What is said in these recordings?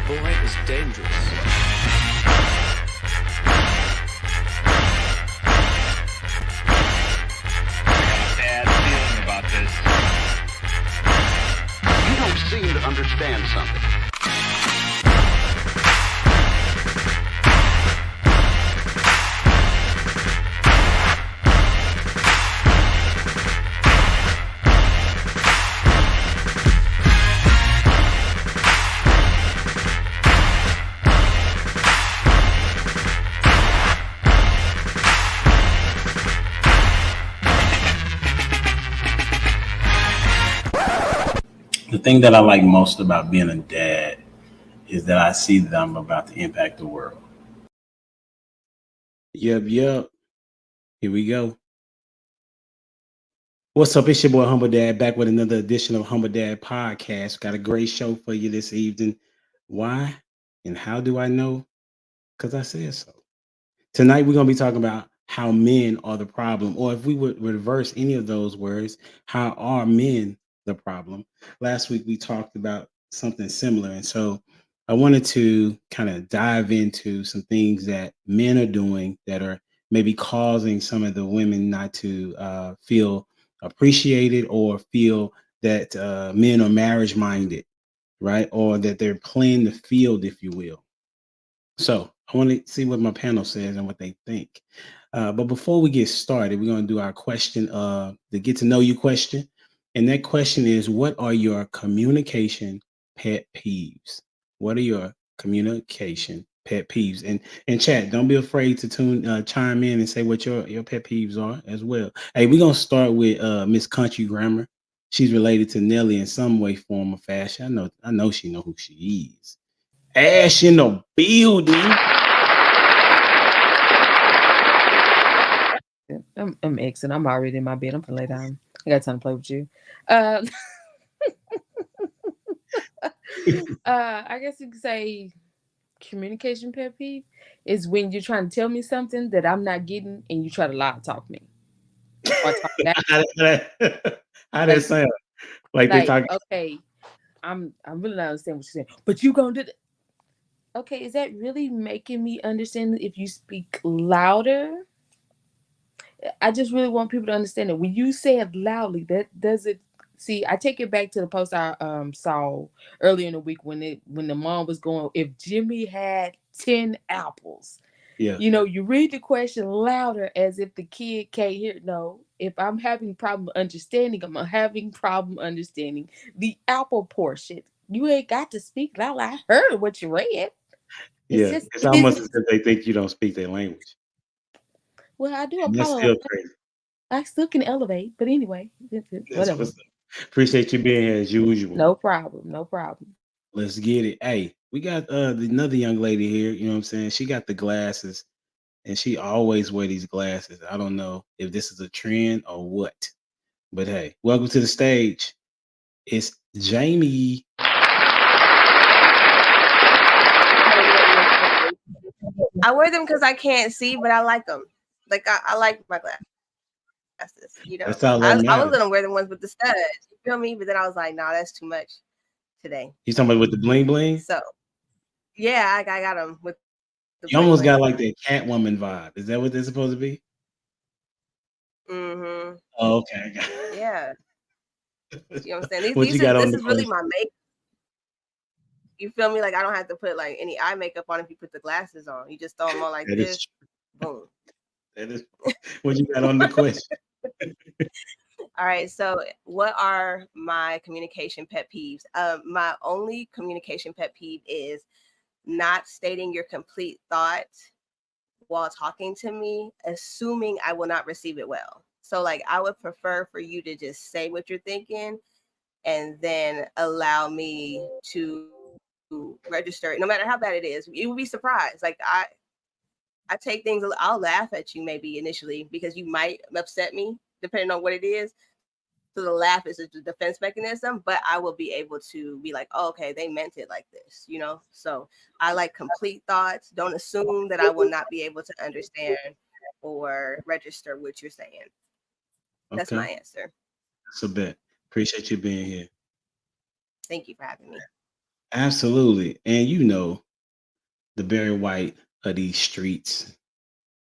boy is dangerous. Bad feeling about this. You don't seem to understand something. The thing that I like most about being a dad is that I see that I'm about to impact the world. Yep. Here we go. What's up? It's your boy Humble Dad back with another edition of Humble Dad Podcast. Got a great show for you this evening. Why and how do I know? Because I said so. Tonight we're going to be talking about how men are the problem, or if we would reverse any of those words, how are men the problem? Last week we talked about something similar, and so I wanted to kind of dive into some things that men are doing that are maybe causing some of the women not to feel appreciated or feel that men are marriage minded, right? Or that they're playing the field, if you will. So I want to see what my panel says and what they think. But before we get started, we're going to do our question, the get to know you question. And that question is, what are your communication pet peeves? What are your communication pet peeves? And chat, don't be afraid to chime in and say what your pet peeves are as well. Hey, we're going to start with Miss Country Grammar. She's related to Nelly in some way, form, or fashion. I know she know who she is. Ash in the building. I'm Xing. I'm already in my bed. I'm gonna lay down. I got time to play with you. I guess you could say communication pet peeve is when you're trying to tell me something that I'm not getting and you try to lie talk me. Or talk back. How that sound? Like they talking. Okay, I'm really not understanding what you're saying. But you gonna do that. Okay, is that really making me understand if you speak louder? I just really want people to understand that when you say it loudly, that does it. See, I take it back to the post I saw earlier in the week when the mom was going, if Jimmy had 10 apples. Yeah. You know, you read the question louder as if the kid can't hear. No, if I'm having problem understanding, I'm having problem understanding the apple portion. You ain't got to speak loud. I heard what you read. It's almost as if they think you don't speak their language. Well, I do And that's apologize. still crazy. I still can elevate, but anyway, whatever. Appreciate you being here as usual. No problem. Let's get it. Hey, we got another young lady here. You know what I'm saying? She got the glasses, and she always wear these glasses. I don't know if this is a trend or what, but hey, welcome to the stage. It's Jamie. I wear them because I can't see, but I like them. Like I like my glasses. You know, That's all I that was gonna wear the ones with the studs. You feel me? But then I was like, nah, that's too much today. You talking about with the bling bling? So yeah, I got them with. You almost got like that Catwoman vibe. Is that what they're supposed to be? Mm-hmm. Oh, okay. Yeah. You know what I'm saying? This is really my makeup. You feel me? Like I don't have to put like any eye makeup on if you put the glasses on. You just throw them on like this. Boom. That is what you got on the question. All right. So what are my communication pet peeves? My only communication pet peeve is not stating your complete thought while talking to me, assuming I will not receive it well. So like I would prefer for you to just say what you're thinking and then allow me to register it, no matter how bad it is. You would be surprised. Like I take things, I'll laugh at you maybe initially because you might upset me depending on what it is. So the laugh is a defense mechanism, but I will be able to be like, oh, okay, they meant it like this, you know? So I like complete thoughts. Don't assume that I will not be able to understand or register what you're saying. That's my answer. That's a bet. Appreciate you being here. Thank you for having me. Absolutely. And you know, the Barry White of these streets,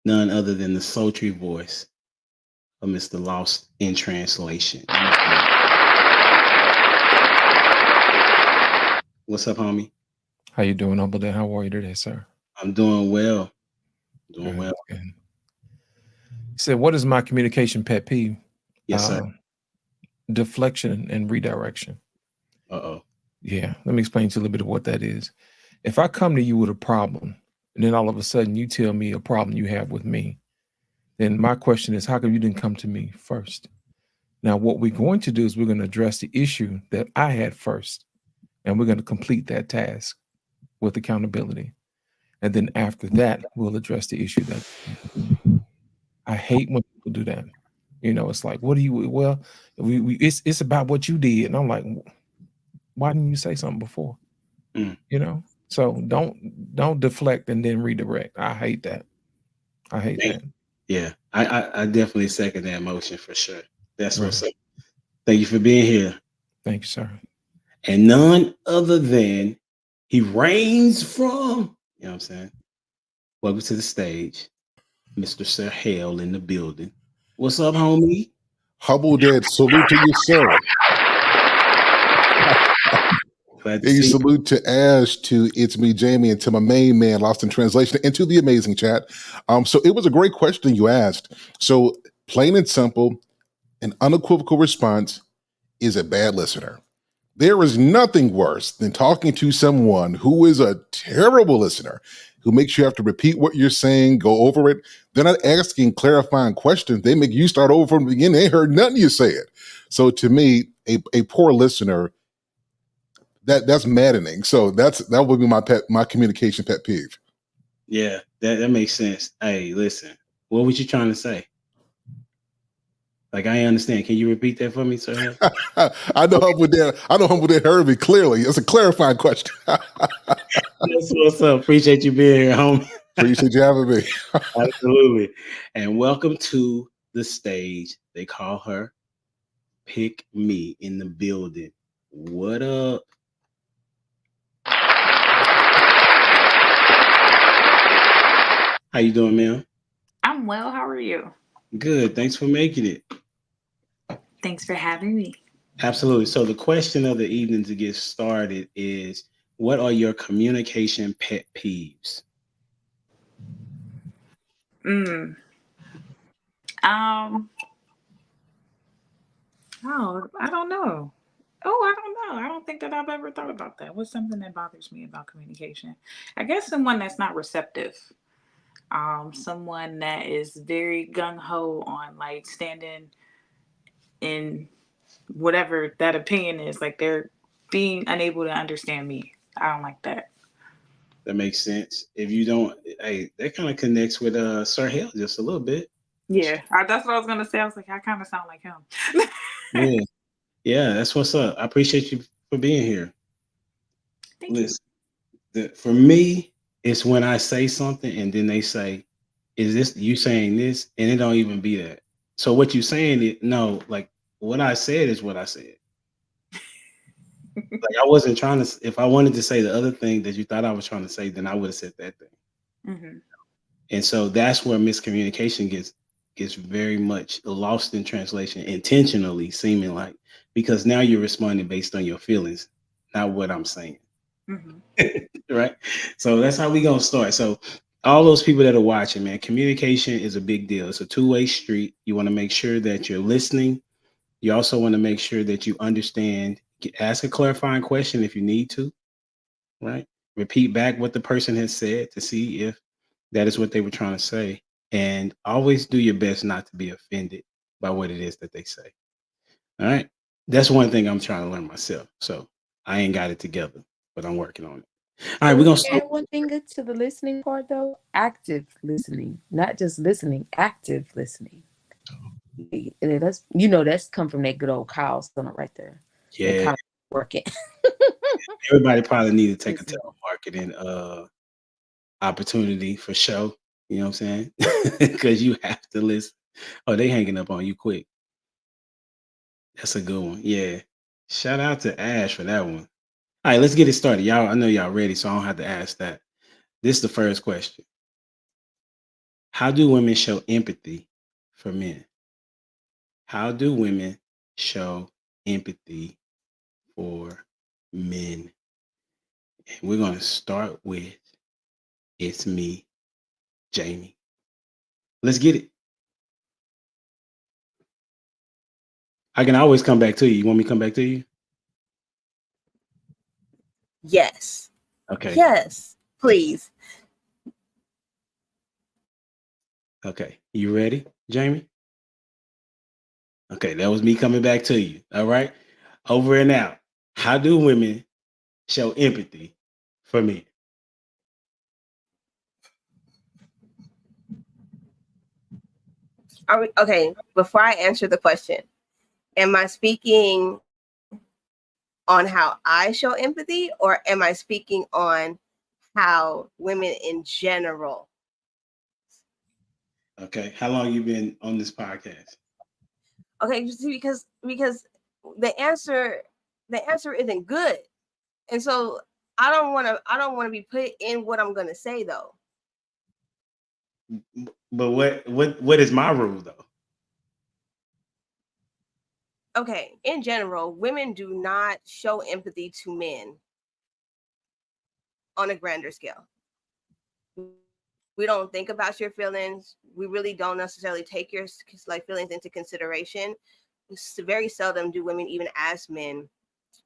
none other than the sultry voice of Mr. Lost in Translation. What's up, homie? How you doing, Uncle Dan? How are you today, sir? I'm doing well. Doing Good, well. good. He said, what is my communication pet peeve? Yes, sir. Deflection and redirection. Uh-oh. Yeah, let me explain to you a little bit of what that is. If I come to you with a problem, and then all of a sudden you tell me a problem you have with me, then my question is, how come you didn't come to me first? Now, what we're going to do is we're going to address the issue that I had first, and we're going to complete that task with accountability. And then after that, we'll address the issue that I hate when people do that. You know, it's like, what do you, well, it's about what you did. And I'm like, why didn't you say something before? You know, so don't deflect and then redirect. I hate that. I hate that. Yeah, I definitely second that motion for sure. That's what's up. Thank you for being here. Thank you, sir. And none other than he reigns from, you know what I'm saying? Welcome to the stage, Mr. Sir Hale in the building. What's up, homie? Humble Dad, salute to you, sir. Glad to You see you. salute to Ash, to It's Me, Jamie, and to my main man, Lost in Translation, and to the amazing chat. So it was a great question you asked. So plain and simple, an unequivocal response is a bad listener. There is nothing worse than talking to someone who is a terrible listener, who makes you have to repeat what you're saying, go over it. They're not asking clarifying questions. They make you start over from the beginning. They heard nothing you said. So to me, a poor listener, that's maddening. So that would be my communication pet peeve. Yeah, that makes sense. Hey, listen, what was you trying to say? Like, I understand. Can you repeat that for me, sir? I know Humble Dad heard me clearly. It's a clarifying question. That's what's up. Appreciate you being here, homie. Appreciate you having me. Absolutely. And welcome to the stage. They call her Pick Me in the building. What up? How you doing, ma'am? I'm well. How are you? Good. Thanks for making it. Thanks for having me. Absolutely. So the question of the evening to get started is, what are your communication pet peeves? Oh, I don't know. I don't know. I don't think that I've ever thought about that. What's something that bothers me about communication? I guess someone that's not receptive. Someone that is very gung-ho on like standing in whatever that opinion is. Like they're being unable to understand me. I don't like that. That makes sense. If you don't, hey, that kind of connects with Sir Hale just a little bit. Yeah, that's what I was gonna say. I was like, I kind of sound like him. Yeah, that's what's up. I appreciate you for being here. Thank you. For me, it's when I say something and then they say, "Is this you saying this?" And it don't even be that. So what you saying? Like what I said is what I said. Like I wasn't trying to. If I wanted to say the other thing that you thought I was trying to say, then I would have said that thing. Mm-hmm. And so that's where miscommunication gets very much lost in translation, intentionally, seeming like, because now you're responding based on your feelings, not what I'm saying. Mm-hmm. Right? So that's how we gonna start. So all those people that are watching, man, communication is a big deal. It's a two-way street. You want to make sure that you're listening. You also want to make sure that you understand. Ask a clarifying question if you need to, right? Repeat back what the person has said to see if that is what they were trying to say. And always do your best not to be offended by what it is that they say. All right. That's one thing I'm trying to learn myself. So I ain't got it together, but I'm working on it. All right, we're gonna add one thing to the listening part though. Active listening, not just listening, active listening. That's that's come from that good old Kyle Summer right there. Yeah, working. Everybody probably need to take a telemarketing opportunity for show. You know what I'm saying? Because you have to listen. Oh, they hanging up on you quick. That's a good one. Yeah. Shout out to Ash for that one. All right, let's get it started. Y'all, I know y'all ready, so I don't have to ask that. This is the first question. How do women show empathy for men? How do women show empathy for men? And we're going to start with It's Me, Jamie. Let's get it. I can always come back to you. You want me to come back to you? Yes. Okay. Yes, please. Okay. You ready, Jamie? Okay, that was me coming back to you. All right. Over and out. How do women show empathy for men? Okay, before I answer the question, am I speaking on how I show empathy, or am I speaking on how women in general? Okay. How long you been on this podcast? Okay, because the answer isn't good, and so I don't want to be put in what I'm gonna say though. But what is my rule though? Okay, in general, women do not show empathy to men on a grander scale. We don't think about your feelings. We really don't necessarily take your feelings into consideration. Very seldom do women even ask men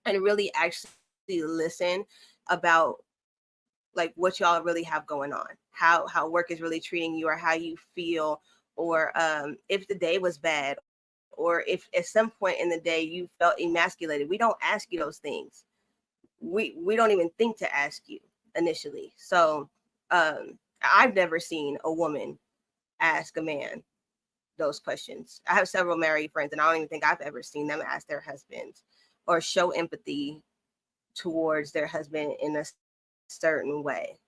and really actually listen about like what y'all really have going on, how work is really treating you, or how you feel, or if the day was bad, or if at some point in the day you felt emasculated. We don't ask you those things. We don't even think to ask you initially. So I've never seen a woman ask a man those questions. I have several married friends, and I don't even think I've ever seen them ask their husbands or show empathy towards their husband in a certain way,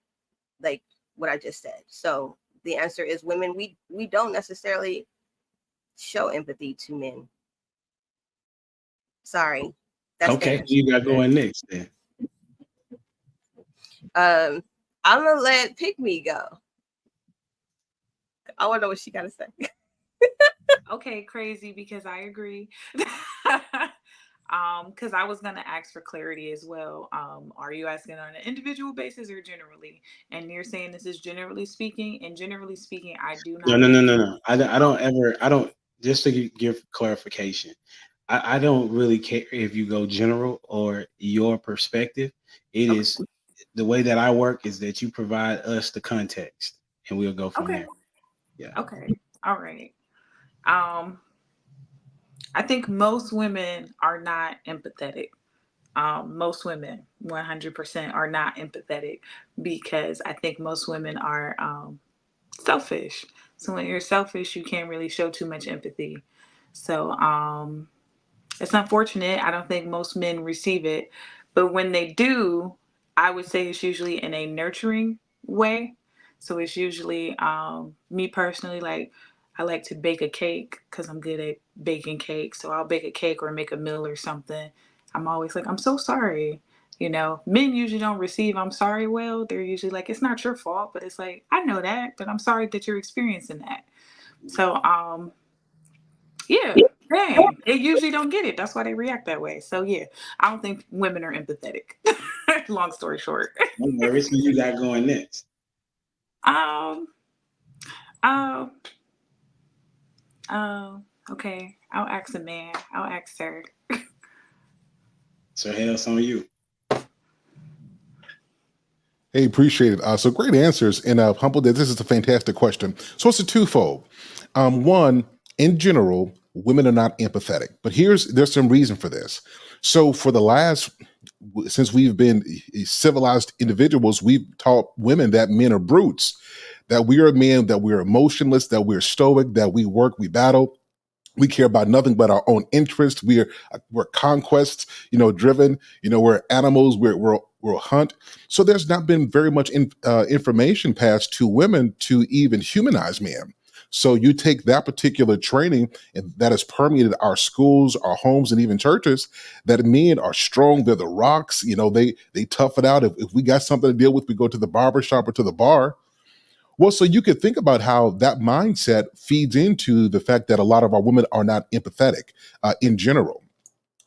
like what I just said. So the answer is women, we don't necessarily show empathy to men. Sorry. That's Okay, you got going next then. I'm gonna let Pick Me go. I want to know what she got to say. Okay, crazy, because I agree. Because I was gonna ask for clarity as well. Are you asking on an individual basis or generally? And you're saying this is generally speaking, and generally speaking, I do not. No. I don't, just to give clarification, I don't really care if you go general or your perspective. It Okay. is the way that I work is that you provide us the context and we'll go from Okay. there. Yeah. Okay. All right. I think most women are not empathetic. Most women, 100%, are not empathetic because I think most women are selfish. So when you're selfish, you can't really show too much empathy. So it's unfortunate. I don't think most men receive it. But when they do, I would say it's usually in a nurturing way. So it's usually me personally, like I like to bake a cake because I'm good at baking cake. So I'll bake a cake or make a meal or something. I'm always like, I'm so sorry. You know, men usually don't receive I'm sorry well. They're usually like, it's not your fault, but it's like, I know that, but I'm sorry that you're experiencing that. So yeah, dang. They usually don't get it. That's why they react that way. So yeah, I don't think women are empathetic. Long story short. Don't worry, so you got going next. Um, um, okay. I'll ask a man. I'll ask her. So hell's on you. Hey, appreciate it. So great answers. And Humble, this is a fantastic question. So it's a twofold. One, in general, women are not empathetic, but there's some reason for this. So since we've been civilized individuals, we've taught women that men are brutes, that we are men, that we're emotionless, that we're stoic, that we work, we battle. We care about nothing but our own interests. We're conquest, driven. We're animals. We'll hunt. So there's not been very much information passed to women to even humanize men. So you take that particular training and that has permeated our schools, our homes, and even churches, that men are strong, they're the rocks, they tough it out. If we got something to deal with, we go to the barber shop or to the bar. Well, so you could think about how that mindset feeds into the fact that a lot of our women are not empathetic in general.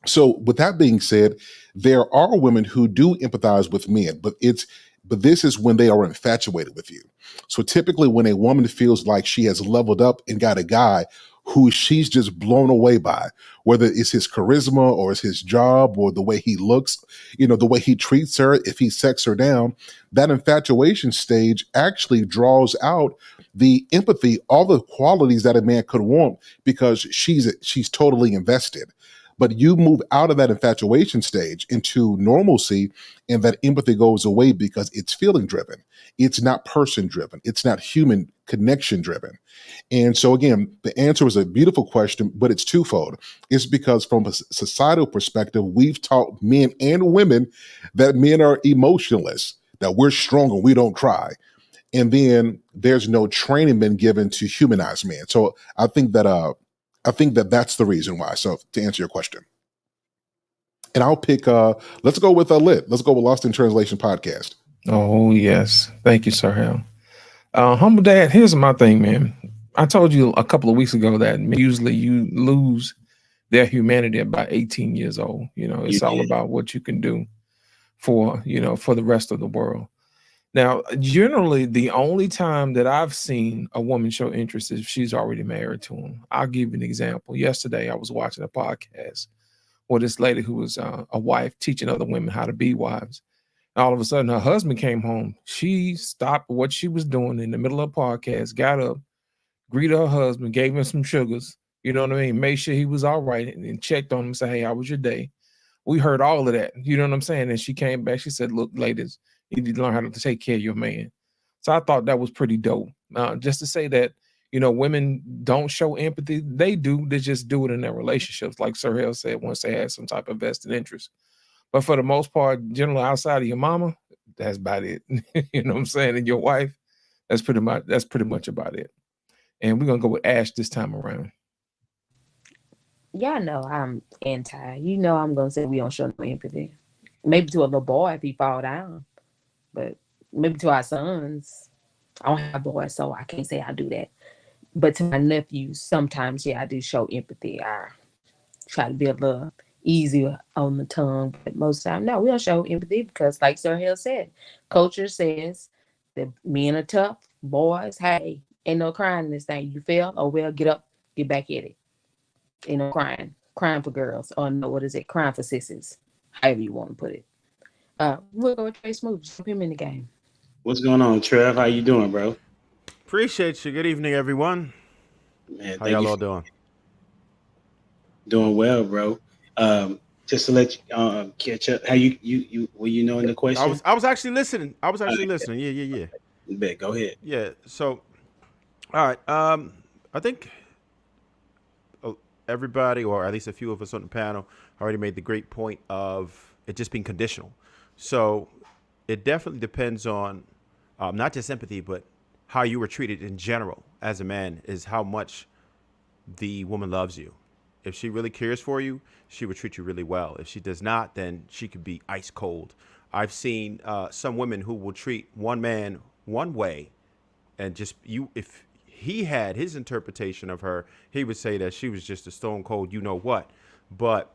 So with that being said, there are women who do empathize with men, but this is when they are infatuated with you. So typically when a woman feels like she has leveled up and got a guy who she's just blown away by, whether it's his charisma or it's his job or the way he looks, the way he treats her, if he sex her down, that infatuation stage actually draws out the empathy, all the qualities that a man could want, because she's totally invested. But you move out of that infatuation stage into normalcy, and that empathy goes away because it's feeling driven. It's not person driven. It's not human connection driven. And so again, the answer is a beautiful question, but it's twofold. It's because from a societal perspective, we've taught men and women that men are emotionless, that we're strong and we don't cry. And then there's no training been given to humanize men. So I think that that's the reason why. So to answer your question, and I'll pick, let's go with Lit. Let's go with Lost in Translation podcast. Oh, yes. Thank you, Sir Hal. Humble Dad, here's my thing, man. I told you a couple of weeks ago that usually you lose their humanity at about 18 years old. It's all about what you can do for the rest of the world. Now, generally, the only time that I've seen a woman show interest is if she's already married to him. I'll give you an example. Yesterday, I was watching a podcast with this lady who was a wife teaching other women how to be wives. All of a sudden, her husband came home. She stopped what she was doing in the middle of the podcast, got up, greeted her husband, gave him some sugars, you know what I mean? Made sure he was all right, and checked on him and said, "Hey, how was your day?" We heard all of that, you know what I'm saying? And she came back, she said, "Look, ladies, you need to learn how to take care of your man." So I thought that was pretty dope. Just to say that, women don't show empathy. They do. They just do it in their relationships. Like Sir Hale said, once they have some type of vested interest. But for the most part, generally outside of your mama, that's about it. You know what I'm saying? And your wife, that's pretty much about it. And we're going to go with Ash this time around. Y'all know I'm anti. I'm going to say we don't show no empathy. Maybe to a little boy if he fall down. But maybe to our sons. I don't have boys, so I can't say I do that. But to my nephews, sometimes, yeah, I do show empathy. I try to be a little easier on the tongue. But most of the time, no, we don't show empathy because, like Sir Hill said, culture says that men are tough. Boys, hey, ain't no crying in this thing. You fail, oh well, get up, get back at it. Ain't no crying. Crying for girls. Or no, what is it? Crying for sissies. However you want to put it. We'll go with Trey Smooth. Jump him in the game. What's going on, Trev? How you doing, bro? Appreciate you. Good evening, everyone. Man, how y'all all doing? Doing well, bro. Just to let you catch up. How you were you knowing the question? I was actually listening. Listening. Yeah. Bet. Go ahead. Yeah. So, all right. I think everybody, or at least a few of us on the panel, already made the great point of it just being conditional. So it definitely depends on not just empathy, but how you were treated in general as a man, is how much the woman loves you. If she really cares for you, she would treat you really well. If she does not, then she could be ice cold. I've seen some women who will treat one man one way, and if he had his interpretation of her, he would say that she was just a stone cold, you know what. But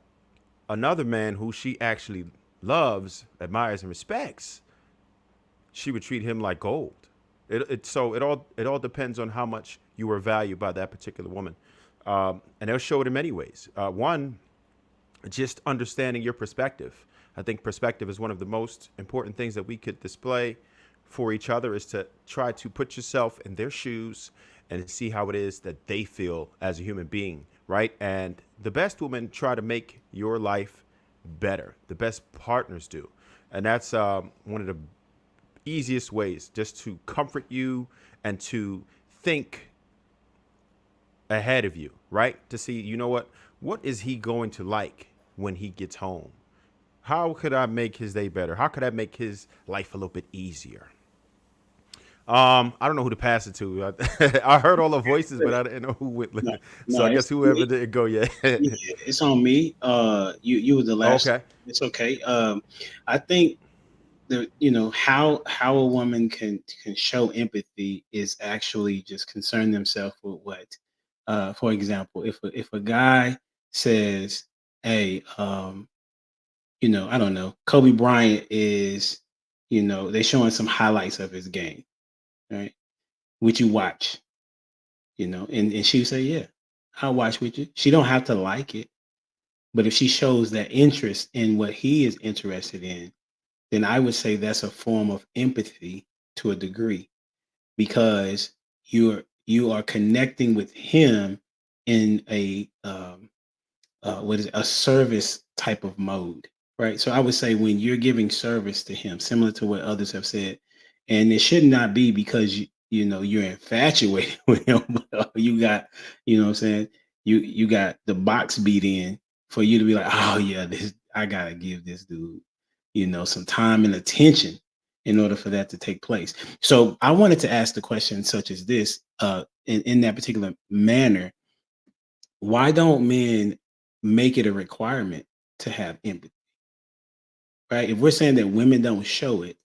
another man who she actually loves, admires, and respects, she would treat him like gold. So it all depends on how much you were valued by that particular woman. And they'll show it in many ways. One, just understanding your perspective. I think perspective is one of the most important things that we could display for each other, is to try to put yourself in their shoes and see how it is that they feel as a human being, right? And the best women try to make your life better. The best partners do. And that's one of the easiest ways, just to comfort you and to think ahead of you, right? To see, you know what is he going to like when he gets home? How could I make his day better? How could I make his life a little bit easier? I don't know who to pass it to. I heard all the voices, but I didn't know who went. No, So no, I guess it's whoever me. didn't go yet. Yeah, it's on me. You were the last. Okay. It's okay. I think how a woman can show empathy is actually just concern themselves with what. For example, if a guy says, "Hey, I don't know, Kobe Bryant is, they're showing some highlights of his game, right? Would you watch?" And she would say, "Yeah, I'll watch with you." She don't have to like it, but if she shows that interest in what he is interested in, then I would say that's a form of empathy to a degree, because you are connecting with him in a what is it, a service type of mode, right? So I would say when you're giving service to him, similar to what others have said, and it should not be because you're infatuated with him. You got, what I'm saying, you got the box beat in for you to be like, oh yeah, this I gotta give this dude, some time and attention in order for that to take place. So I wanted to ask the question such as this, in that particular manner: why don't men make it a requirement to have empathy? Right? If we're saying that women don't show it,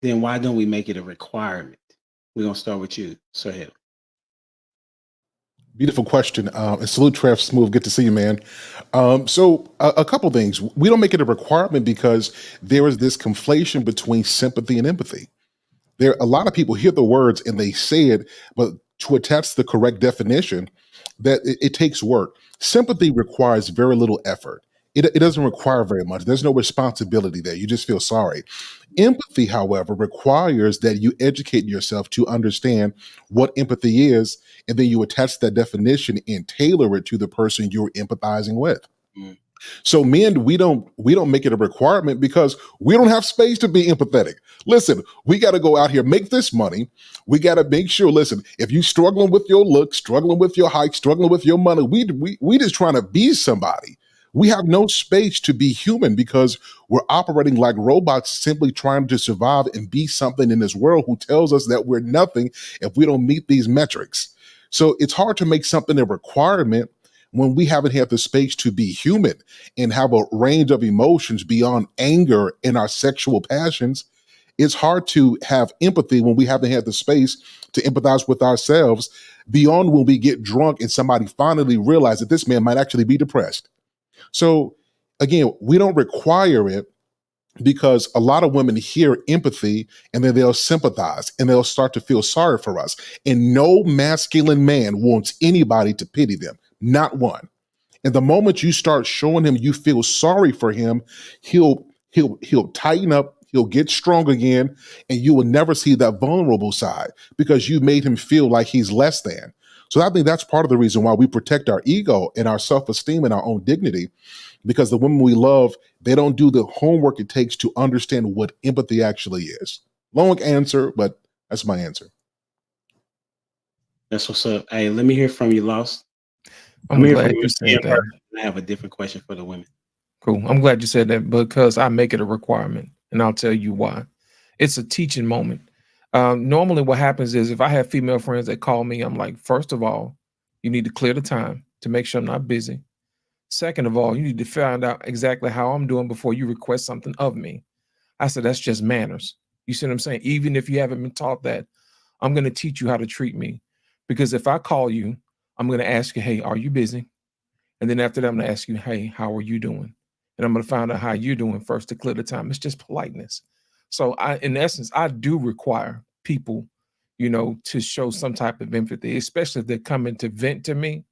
then why don't we make it a requirement? We're gonna start with you, Sir Hill. Beautiful question. And salute, Trev Smooth. Good to see you, man. So a couple things. We don't make it a requirement because there is this conflation between sympathy and empathy. A lot of people hear the words and they say it, but to attach the correct definition, that it takes work. Sympathy requires very little effort. It doesn't require very much. There's no responsibility there. You just feel sorry. Empathy, however, requires that you educate yourself to understand what empathy is, and then you attach that definition and tailor it to the person you're empathizing with. Mm. So men, we don't make it a requirement because we don't have space to be empathetic. Listen, we got to go out here, make this money. We got to make sure, listen, if you struggling with your look, struggling with your height, struggling with your money, we just trying to be somebody. We have no space to be human because we're operating like robots, simply trying to survive and be something in this world who tells us that we're nothing if we don't meet these metrics. So it's hard to make something a requirement when we haven't had the space to be human and have a range of emotions beyond anger and our sexual passions. It's hard to have empathy when we haven't had the space to empathize with ourselves beyond when we get drunk and somebody finally realizes that this man might actually be depressed. So again, we don't require it because a lot of women hear empathy and then they'll sympathize and they'll start to feel sorry for us. And no masculine man wants anybody to pity them, not one. And the moment you start showing him you feel sorry for him, he'll tighten up, he'll get strong again, and you will never see that vulnerable side because you made him feel like he's less than. So I think that's part of the reason why we protect our ego and our self-esteem and our own dignity, because the women we love, they don't do the homework it takes to understand what empathy actually is. Long answer, but that's my answer. That's what's up. Hey, let me hear from you, Lost. I'm here glad from you you said that. I have a different question for the women. Cool. I'm glad you said that because I make it a requirement, and I'll tell you why. It's a teaching moment. Normally, what happens is if I have female friends that call me, I'm like, first of all, you need to clear the time to make sure I'm not busy. Second of all, you need to find out exactly how I'm doing before you request something of me. I said, that's just manners. You see what I'm saying? Even if you haven't been taught that, I'm going to teach you how to treat me. Because if I call you, I'm going to ask you, hey, are you busy? And then after that, I'm going to ask you, hey, how are you doing? And I'm going to find out how you're doing first to clear the time. It's just politeness. So in essence, I do require people, to show some type of empathy, especially if they're coming to vent to me.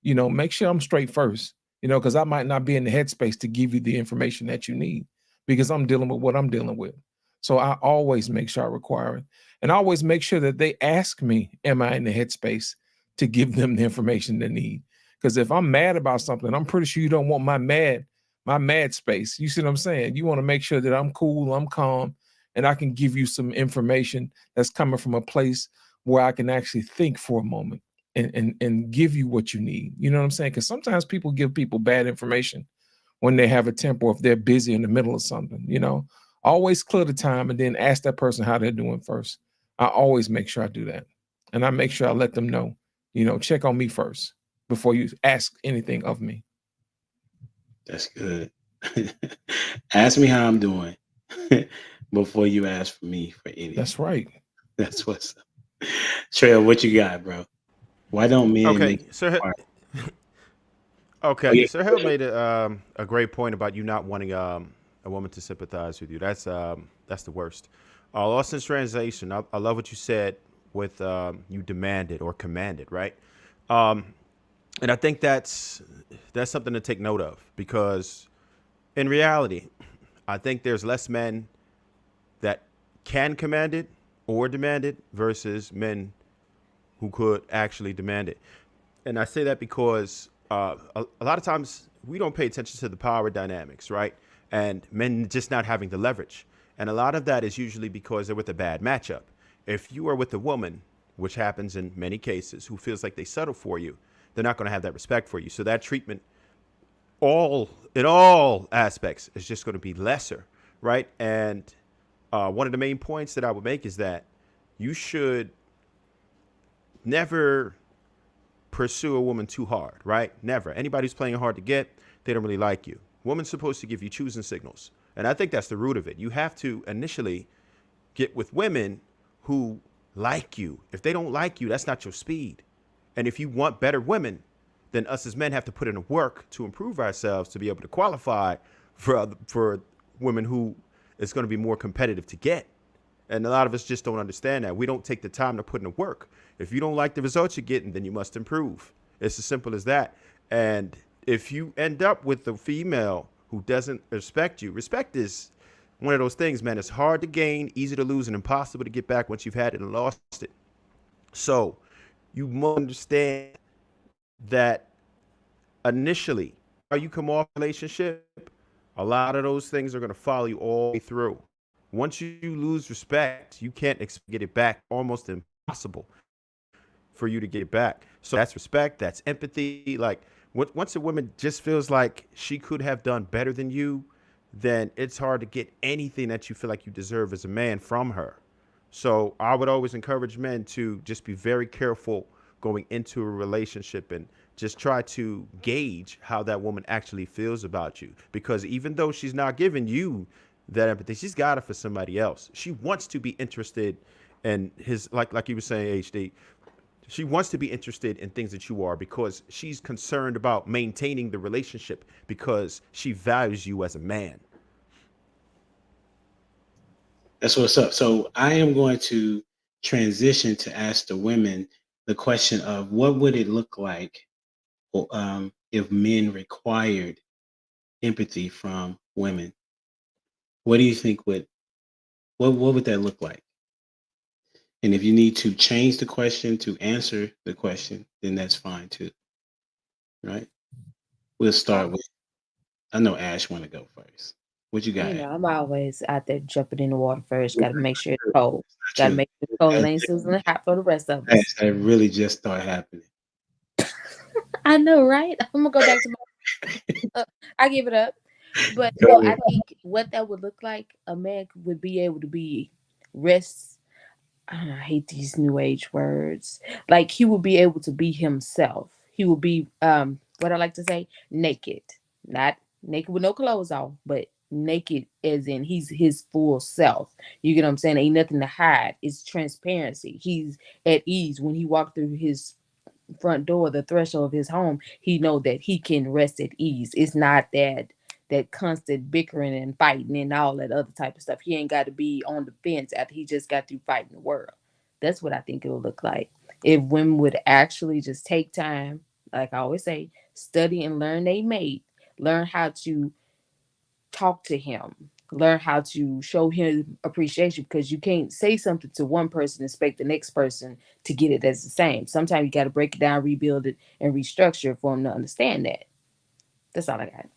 Make sure I'm straight first, because I might not be in the headspace to give you the information that you need because I'm dealing with what I'm dealing with. So I always make sure I require it. And I always make sure that they ask me, am I in the headspace to give them the information they need? Because if I'm mad about something, I'm pretty sure you don't want my mad space. You see what I'm saying? You want to make sure that I'm cool, I'm calm, and I can give you some information that's coming from a place where I can actually think for a moment and give you what you need. You know what I'm saying? Because sometimes people give people bad information when they have a temper, if they're busy in the middle of something, Always clear the time and then ask that person how they're doing first. I always make sure I do that. And I make sure I let them know, check on me first before you ask anything of me. That's good. Ask me how I'm doing before you ask for me for anything. That's right. That's what's up. Trail, what you got, bro? Why don't men Okay, make Sir. Okay, Oh, yeah. Sir Hill made a great point about you not wanting a woman to sympathize with you. That's the worst. Lost in translation. I love what you said with you demanded or commanded, right? And I think that's something to take note of, because in reality, I think there's less men that can command it or demand it versus men who could actually demand it. And I say that because a lot of times we don't pay attention to the power dynamics, right? And men just not having the leverage. And a lot of that is usually because they're with a bad matchup. If you are with a woman, which happens in many cases, who feels like they settle for you, they're not going to have that respect for you. So that treatment, in all aspects, is just going to be lesser, right? And one of the main points that I would make is that you should never pursue a woman too hard, right? Never. Anybody who's playing hard to get, they don't really like you. Woman's supposed to give you choosing signals. And I think that's the root of it. You have to initially get with women who like you. If they don't like you, that's not your speed. And if you want better women, then us as men have to put in the work to improve ourselves to be able to qualify for women who it's going to be more competitive to get. And a lot of us just don't understand that. We don't take the time to put in the work. If you don't like the results you're getting, then you must improve. It's as simple as that. And if you end up with a female who doesn't respect you, respect is one of those things, man. It's hard to gain, easy to lose, and impossible to get back once you've had it and lost it. So you must understand that initially, how you come off a relationship, a lot of those things are going to follow you all the way through. Once you lose respect, you can't get it back. Almost impossible for you to get it back. So that's respect. That's empathy. Like once a woman just feels like she could have done better than you, then it's hard to get anything that you feel like you deserve as a man from her. So I would always encourage men to just be very careful going into a relationship and just try to gauge how that woman actually feels about you. Because even though she's not giving you that empathy, she's got it for somebody else. She wants to be interested in his, like you were saying, HD. She wants to be interested in things that you are because she's concerned about maintaining the relationship because she values you as a man. That's what's up. So I am going to transition to ask the women the question of what would it look like if men required empathy from women? What do you think what would that look like? And if you need to change the question to answer the question, then that's fine too. Right? We'll start with, I know Ash want to go first. What you got? I'm always out there jumping in the water first. Got to make sure it's cold. Got to make sure it's cold. It ain't sizzling hot for the rest of us. That really just started happening. I know, right? I'm going to go back to my... I give it up. But I think what that would look like, a man would be able to be I hate these new age words. Like he would be able to be himself. He would be, what I like to say, naked. Not naked with no clothes on, but naked as in he's his full self. You get what I'm saying? Ain't nothing to hide. It's transparency. He's at ease when he walked through his front door, the threshold of his home. He know that he can rest at ease. It's not that constant bickering and fighting and all that other type of stuff. He ain't got to be on the fence after he just got through fighting the world. That's what I think it'll look like. If women would actually just take time, like I always say, study and learn they mate, learn how to talk to him, learn how to show him appreciation, because you can't say something to one person and expect the next person to get it as the same. Sometimes you got to break it down, rebuild it, and restructure for him to understand that. That's all I got.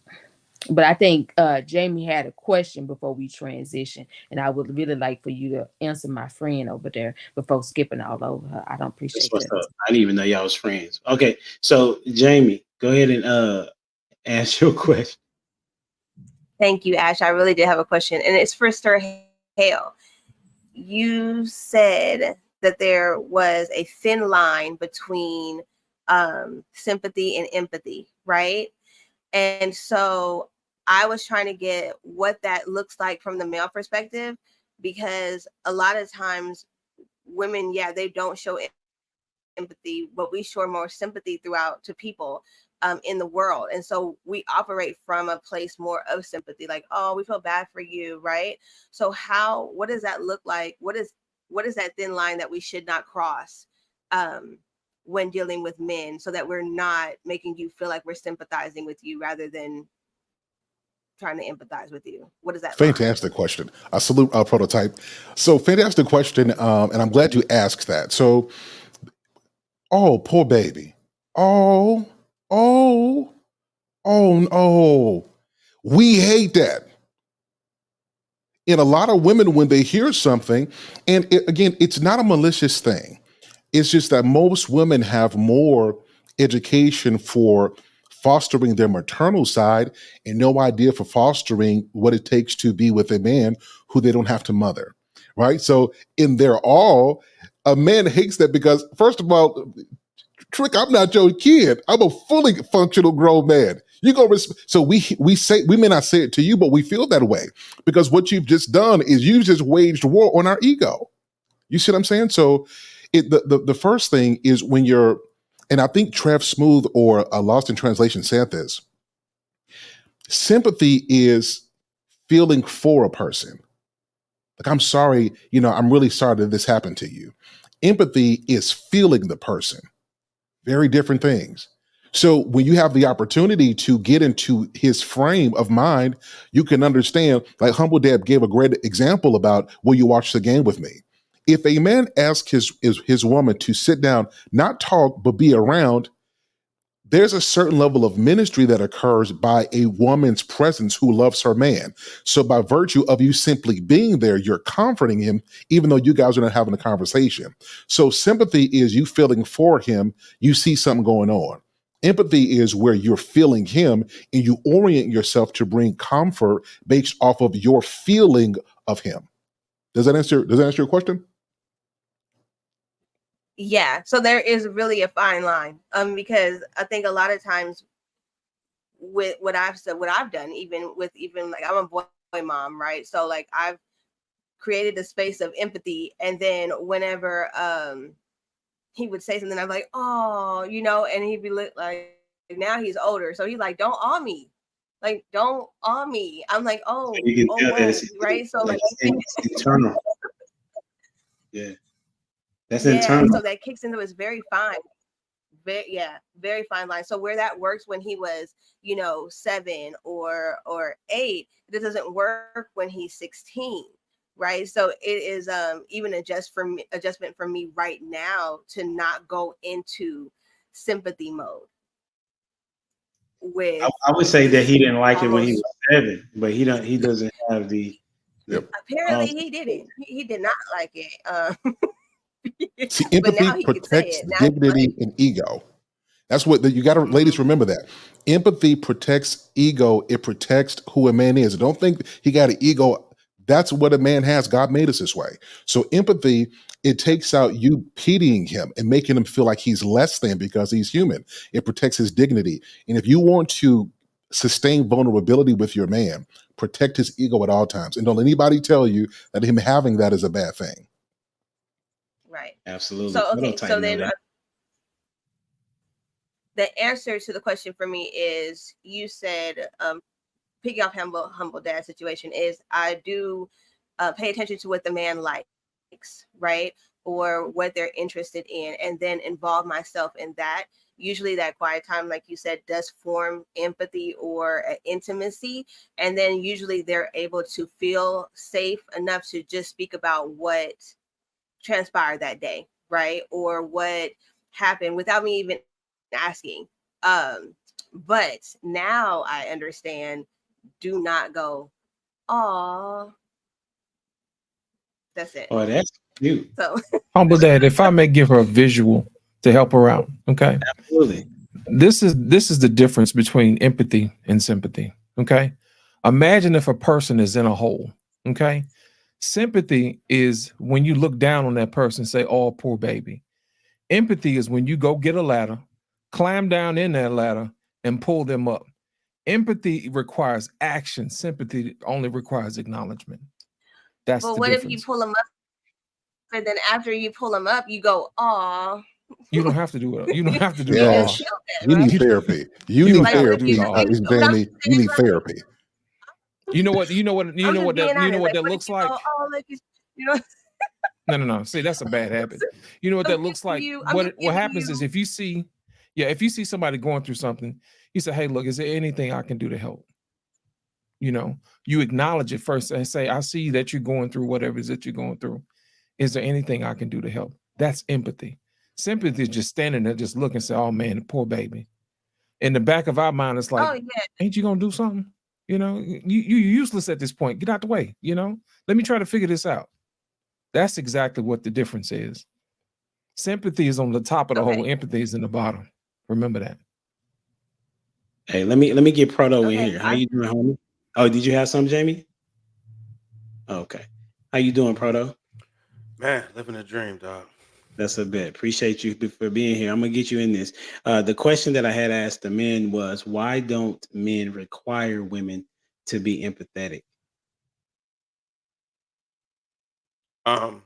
But I think Jamie had a question before we transition, and I would really like for you to answer my friend over there before skipping all over her. I don't appreciate that. I didn't even know y'all was friends. Okay, so Jamie, go ahead and ask your question. Thank you, Ash. I really did have a question, and it's for Sir Hale. You said that there was a thin line between sympathy and empathy, right? And so I was trying to get what that looks like from the male perspective, because a lot of times women, yeah, they don't show empathy, but we show more sympathy throughout to people in the world. And so we operate from a place more of sympathy, like, oh, we feel bad for you, right? So what does that look like? What is that thin line that we should not cross when dealing with men, so that we're not making you feel like we're sympathizing with you rather than trying to empathize with you? What is that line? Fantastic question. I salute Prototype. So fantastic question, and I'm glad you asked that. So, oh, poor baby. Oh, no. We hate that. And a lot of women, when they hear something, and again, it's not a malicious thing. It's just that most women have more education for fostering their maternal side and no idea for fostering what it takes to be with a man who they don't have to mother, right? So in their all, a man hates that because, first of all, Trick, I'm not your kid. I'm a fully functional grown man. You go. So we say, we may not say it to you, but we feel that way because what you've just done is you've just waged war on our ego. You see what I'm saying? So the first thing is when you're, and I think Trev Smooth or Lost in Translation said this, sympathy is feeling for a person. Like, I'm sorry, I'm really sorry that this happened to you. Empathy is feeling the person. Very different things. So when you have the opportunity to get into his frame of mind, you can understand, like Humble Dad gave a great example about, will you watch the game with me? If a man asks his woman to sit down, not talk, but be around, there's a certain level of ministry that occurs by a woman's presence who loves her man. So by virtue of you simply being there, you're comforting him, even though you guys are not having a conversation. So sympathy is you feeling for him. You see something going on. Empathy is where you're feeling him and you orient yourself to bring comfort based off of your feeling of him. Does that answer your question? Yeah, so there is really a fine line, because I think a lot of times with what I've done, even like, I'm a boy mom, right? So like, I've created a space of empathy, and then whenever he would say something, I'm like, oh, and he'd be like, now he's older, so he's like, don't awe me, like, don't awe me. I'm like, oh, you can tell whoa, that right? So like, it's internal. Yeah. That's yeah, internal. so that kicks into, it's very fine. Very fine line. So where that works when he was, 7 or 8, it doesn't work when he's 16, right? So it is even adjustment for me right now to not go into sympathy mode. With I would say that he didn't like it when he was 7, but he doesn't have the. Apparently he didn't. He did not like it. See, empathy protects dignity and ego. That's what you got to, ladies, remember that. Empathy protects ego. It protects who a man is. Don't think he got an ego. That's what a man has. God made us this way. So empathy, it takes out you pitying him and making him feel like he's less than because he's human. It protects his dignity. And if you want to sustain vulnerability with your man, protect his ego at all times. And don't let anybody tell you that him having that is a bad thing. Right. Absolutely. So okay. So then the answer to the question for me is, you said, picking off humble dad situation, is I do pay attention to what the man likes, right? Or what they're interested in, and then involve myself in that. Usually that quiet time, like you said, does form empathy or intimacy. And then usually they're able to feel safe enough to just speak about what transpired that day, right? Or what happened without me even asking. But now I understand, do not go, "Aw." That's it. Oh, that's cute. So Humble Dad, if I may give her a visual to help her out, okay? Absolutely. This is the difference between empathy and sympathy, okay? Imagine if a person is in a hole. Okay. Sympathy is when you look down on that person and say, oh, poor baby. Empathy is when you go get a ladder, climb down in that ladder, and pull them up. Empathy requires action. Sympathy only requires acknowledgement. That's But the what if you difference. pull them up, and then after you pull them up, you go, "Aw." You don't have to do it. You don't have to do You it. Yeah. just chill then, You need right? therapy. You You need don't Like, have to what if do therapy, it you? all. What I'm Jamie. You saying, need like, therapy. You know what? You know what? You I'm know just what being that? You know honest. what Like, that what if looks you like? go, "Oh, look, you know." No. See, that's a bad habit. You know what that looks like? I'm just What giving happens is you. if you see somebody going through something, you say, "Hey, look, is there anything I can do to help?" You know, you acknowledge it first and say, "I see that you're going through whatever it is that you're going through. Is there anything I can do to help?" That's empathy. Sympathy is just standing there, just looking, and say, "Oh man, the poor baby." In the back of our mind, it's like, Oh yeah. "Ain't you gonna do something?" You know, you're useless at this point. Get out the way. You know, let me try to figure this out. That's exactly what the difference is. Sympathy is on the top of the whole. Okay. Empathy is in the bottom. Remember that. Hey, let me get Proto in Okay. here. How you doing, homie? Oh, did you have some, Jamie? Okay. How you doing, Proto? Man, living a dream, dog. That's a bit. Appreciate you for being here. I'm gonna get you in this. The question that I had asked the men was, why don't men require women to be empathetic? Um,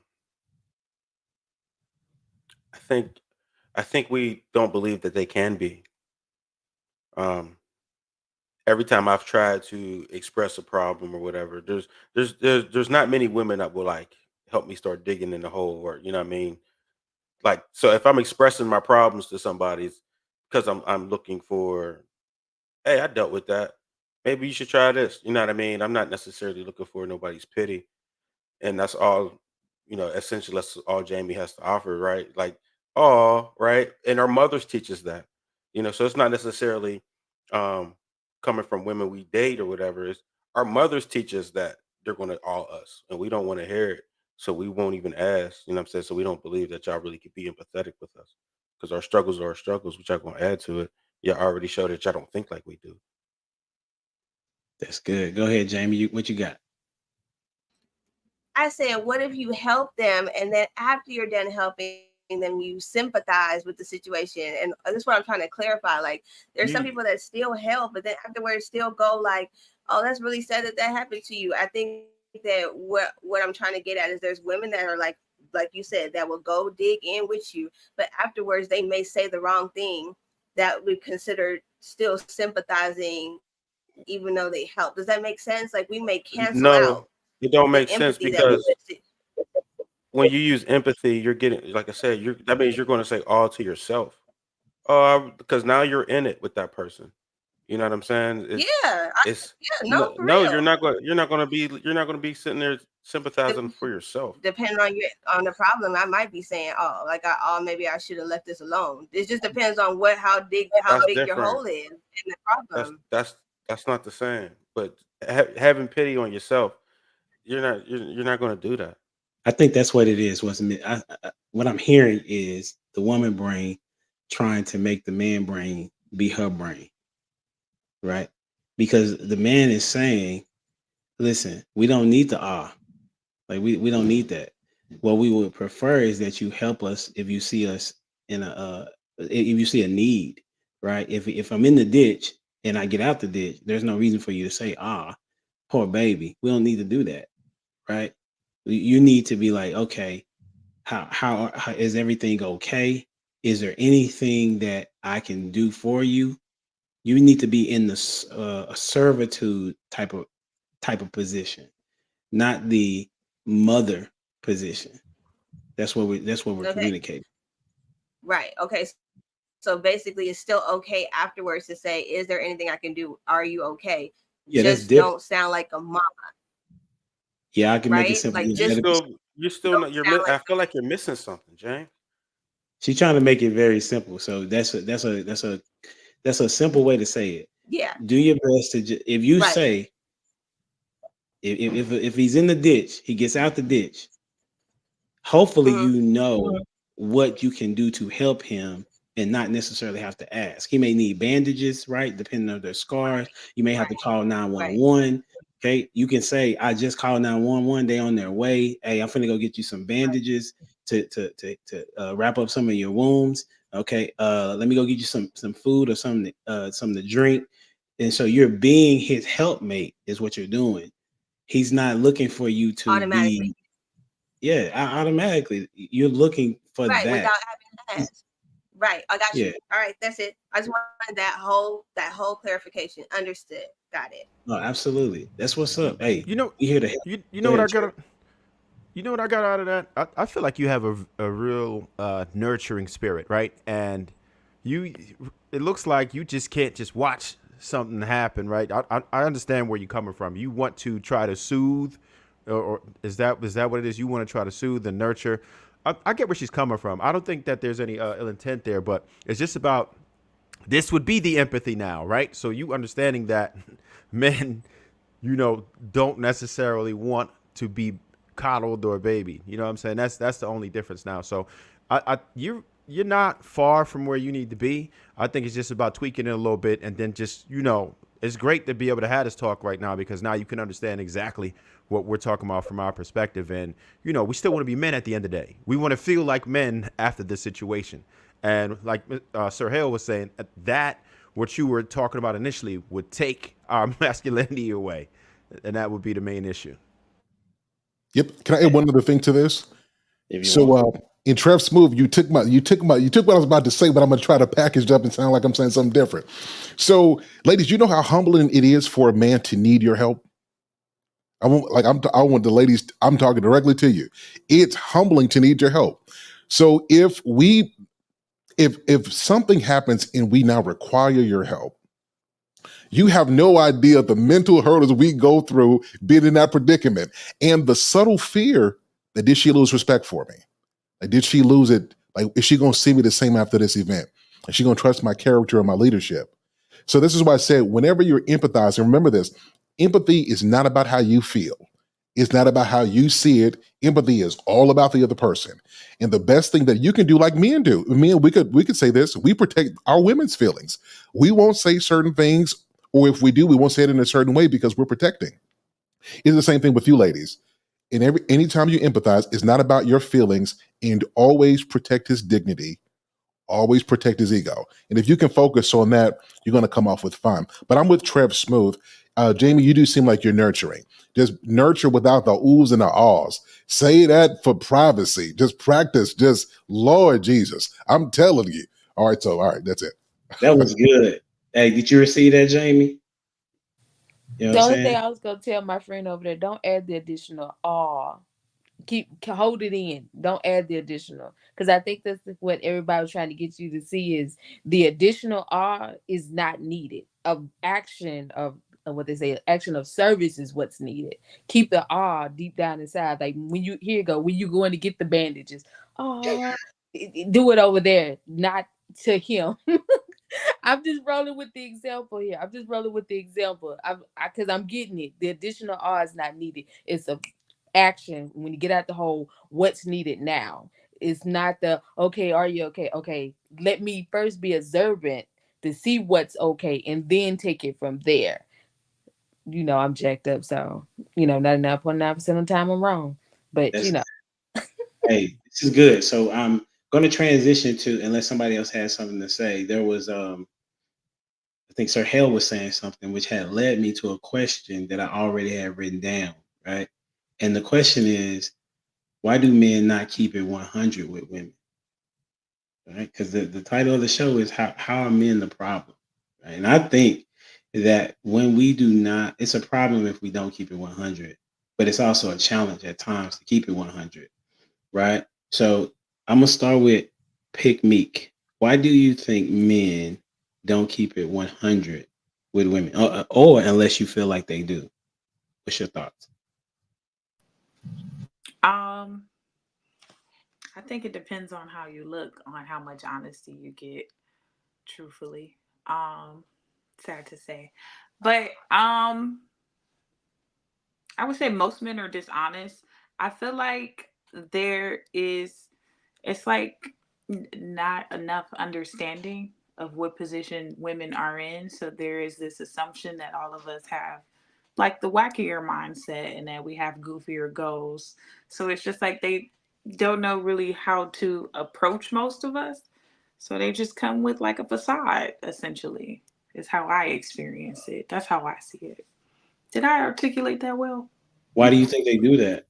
I think we don't believe that they can be. Um, every time I've tried to express a problem or whatever, there's not many women that will like help me start digging in the hole, or you know what I mean. Like, so if I'm expressing my problems to somebody, it's because I'm looking for, hey, I dealt with that. Maybe you should try this. You know what I mean? I'm not necessarily looking for nobody's pity, and that's all. You know, essentially, that's all Jamie has to offer, right? Like, oh, right. And our mothers teach us that. You know, so it's not necessarily um coming from women we date or whatever. It's our mothers teach us that they're going to all us, and we don't want to hear it, so we won't even ask. You know what I'm saying? So we don't believe that y'all really could be empathetic with us because our struggles are our struggles, which I'm going to add to it. Yeah, I already showed that y'all don't think like we do. That's good. Go ahead, Jamie. What you got? I said, what if you help them, and then after you're done helping them, you sympathize with the situation? And this is what I'm trying to clarify. Like, there's some You people that still help, but then afterwards still go like, "Oh, that's really sad that that happened to you." I think that what I'm trying to get at is there's women that are like you said, that will go dig in with you, but afterwards they may say the wrong thing that we consider still sympathizing, even though they help. Does that make sense? Like, we may cancel no, out it don't the make sense empathy that we because listed. when you use empathy, you're getting, like I said, that means you're going to say all to yourself. Oh, because now you're in it with that person. You know what I'm saying? Yeah, It's yeah, no, for no, real. you're not going to be sitting there sympathizing for yourself. Depending on the problem, I might be saying, "Oh, like maybe I should have left this alone." It just depends on how That's big your different. hole is in the That's problem. that's that's not the same. But having pity on yourself, you're not going to do that. I think that's what it is. What I'm hearing is the woman brain trying to make the man brain be her brain, right? Because the man is saying, "Listen, we don't need the like we don't need that. What we would prefer is that you help us if you see us in if you see a need, right? If I'm in the ditch and I get out the ditch, there's no reason for you to say, poor baby. We don't need to do that, right? You need to be like, okay, how is everything okay? Is there anything that I can do for you? You need to be in the a servitude type of position, not the mother position. That's what we're Okay, communicating. right. Okay, so basically, it's still okay afterwards to say, "Is there anything I can do? Are you okay?" Yeah, that's Just different. don't sound like a mom, Yeah, I can make it right? simple. Like, Yeah, just You're still don't not. sound like. I feel like you're missing something, James. she's trying to make it very simple. So that's a simple way to say it. Yeah, Do your best to if you right. say if he's in the ditch, he gets out the ditch. Hopefully, Mhm. you know what you can do to help him and not necessarily have to ask. He may need bandages, right? Depending on their scars. You may have to call 911. Okay. You can say, I just called 911. They on their way. Hey, I'm finna go get you some bandages to wrap up some of your wounds. Okay. Let me go get you some food or something to drink. And so you're being his helpmate is what you're doing. He's not looking for you to Automatically. automatically. You're looking for Right, that. without having to ask. Right, I got you. Yeah. All right, that's it. I just wanted that whole clarification. Understood. Got it. No, absolutely. That's what's up. Hey, You know, we here to help. you Go know what I ahead, got. You know what I got out of that? I feel like you have a real nurturing spirit, right? And it looks like you just can't just watch something happen, right? I understand where you're coming from. You want to try to soothe, or is that what it is? You want to try to soothe and nurture. I get where she's coming from. I don't think that there's any ill intent there, but it's just about this would be the empathy now, right? So you understanding that men, don't necessarily want to be coddled or baby. You know what I'm saying? That's the only difference now. So you're not far from where you need to be. I think it's just about tweaking it a little bit, and then just, it's great to be able to have this talk right now, because now you can understand exactly what we're talking about from our perspective. And, we still want to be men at the end of the day. We want to feel like men after this situation. And like Sir Hale was saying, that what you were talking about initially would take our masculinity away. And that would be the main issue. Yep. Can I add one other thing to this? If you So want. in Trev Smooth, you took what I was about to say, but I'm going to try to package it up and sound like I'm saying something different. So, ladies, you know how humbling it is for a man to need your help. I want the ladies. I'm talking directly to you. It's humbling to need your help. So if something happens and we now require your help, you have no idea the mental hurdles we go through being in that predicament, and the subtle fear that did she lose respect for me? Like, did she lose it? Like, is she going to see me the same after this event? Is she going to trust my character and my leadership? So this is why I said, whenever you're empathizing, remember this: empathy is not about how you feel. It's not about how you see it. Empathy is all about the other person. And the best thing that you can do, like men do, we could say this: we protect our women's feelings. We won't say certain things, or if we do, we won't say it in a certain way because we're protecting. It's the same thing with you ladies. And anytime you empathize, it's not about your feelings, and always protect his dignity, always protect his ego. And if you can focus on that, you're going to come off with fun. But I'm with Trev Smooth. Jamie, you do seem like you're nurturing. Just nurture without the oohs and the ahs. Say that for privacy. Just practice. Just Lord Jesus. I'm telling you. All right, that's it. That was good. Hey, did you receive that, Jamie? You know The what I'm only thing saying? I was gonna tell my friend over there, don't add the additional "aw." Hold it in. Don't add the additional, because I think that's what everybody was trying to get you to see is the additional "aw" is not needed. Of action of what they say, action of service is what's needed. Keep the "aw" deep down inside. Like when you go when you going to get the bandages, oh, do it over there, not to him. I'm just rolling with the example here. I'm just rolling with the example. Because I'm getting it. The additional R is not needed. It's a action when you get out the hole. What's needed now? It's not the okay. Are you okay? Okay. Let me first be observant to see what's okay, and then take it from there. I'm jacked up, so 99.9% of the time I'm wrong. But That's, hey, this is good. So I'm going to transition to, unless somebody else has something to say. There was I think Sir Hale was saying something which had led me to a question that I already had written down, right? And the question is, why do men not keep it 100 with women? Right? Because the title of the show is how are men the problem? Right? And I think that when we do not, it's a problem if we don't keep it 100, but it's also a challenge at times to keep it 100, right? So I'm gonna start with Pick Meek. Why do you think men don't keep it 100 with women, or unless you feel like they do? What's your thoughts? I think it depends on how you look, on how much honesty you get, truthfully. Sad to say. But I would say most men are dishonest. I feel like it's like not enough understanding of what position women are in. So there is this assumption that all of us have like the wackier mindset and that we have goofier goals. So it's just like they don't know really how to approach most of us. So they just come with like a facade, essentially, is how I experience it. That's how I see it. Did I articulate that well? Why do you think they do that?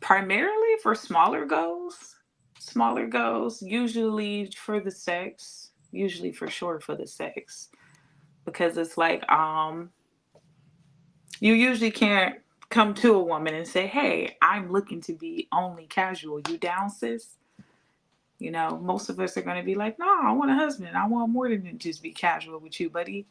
Primarily for smaller goals. Smaller goals, usually for the sex, usually for sure for the sex. Because it's like, you usually can't come to a woman and say, hey, I'm looking to be only casual. You down, sis? You know, most of us are going to be like, no, I want a husband. I want more than just be casual with you, buddy.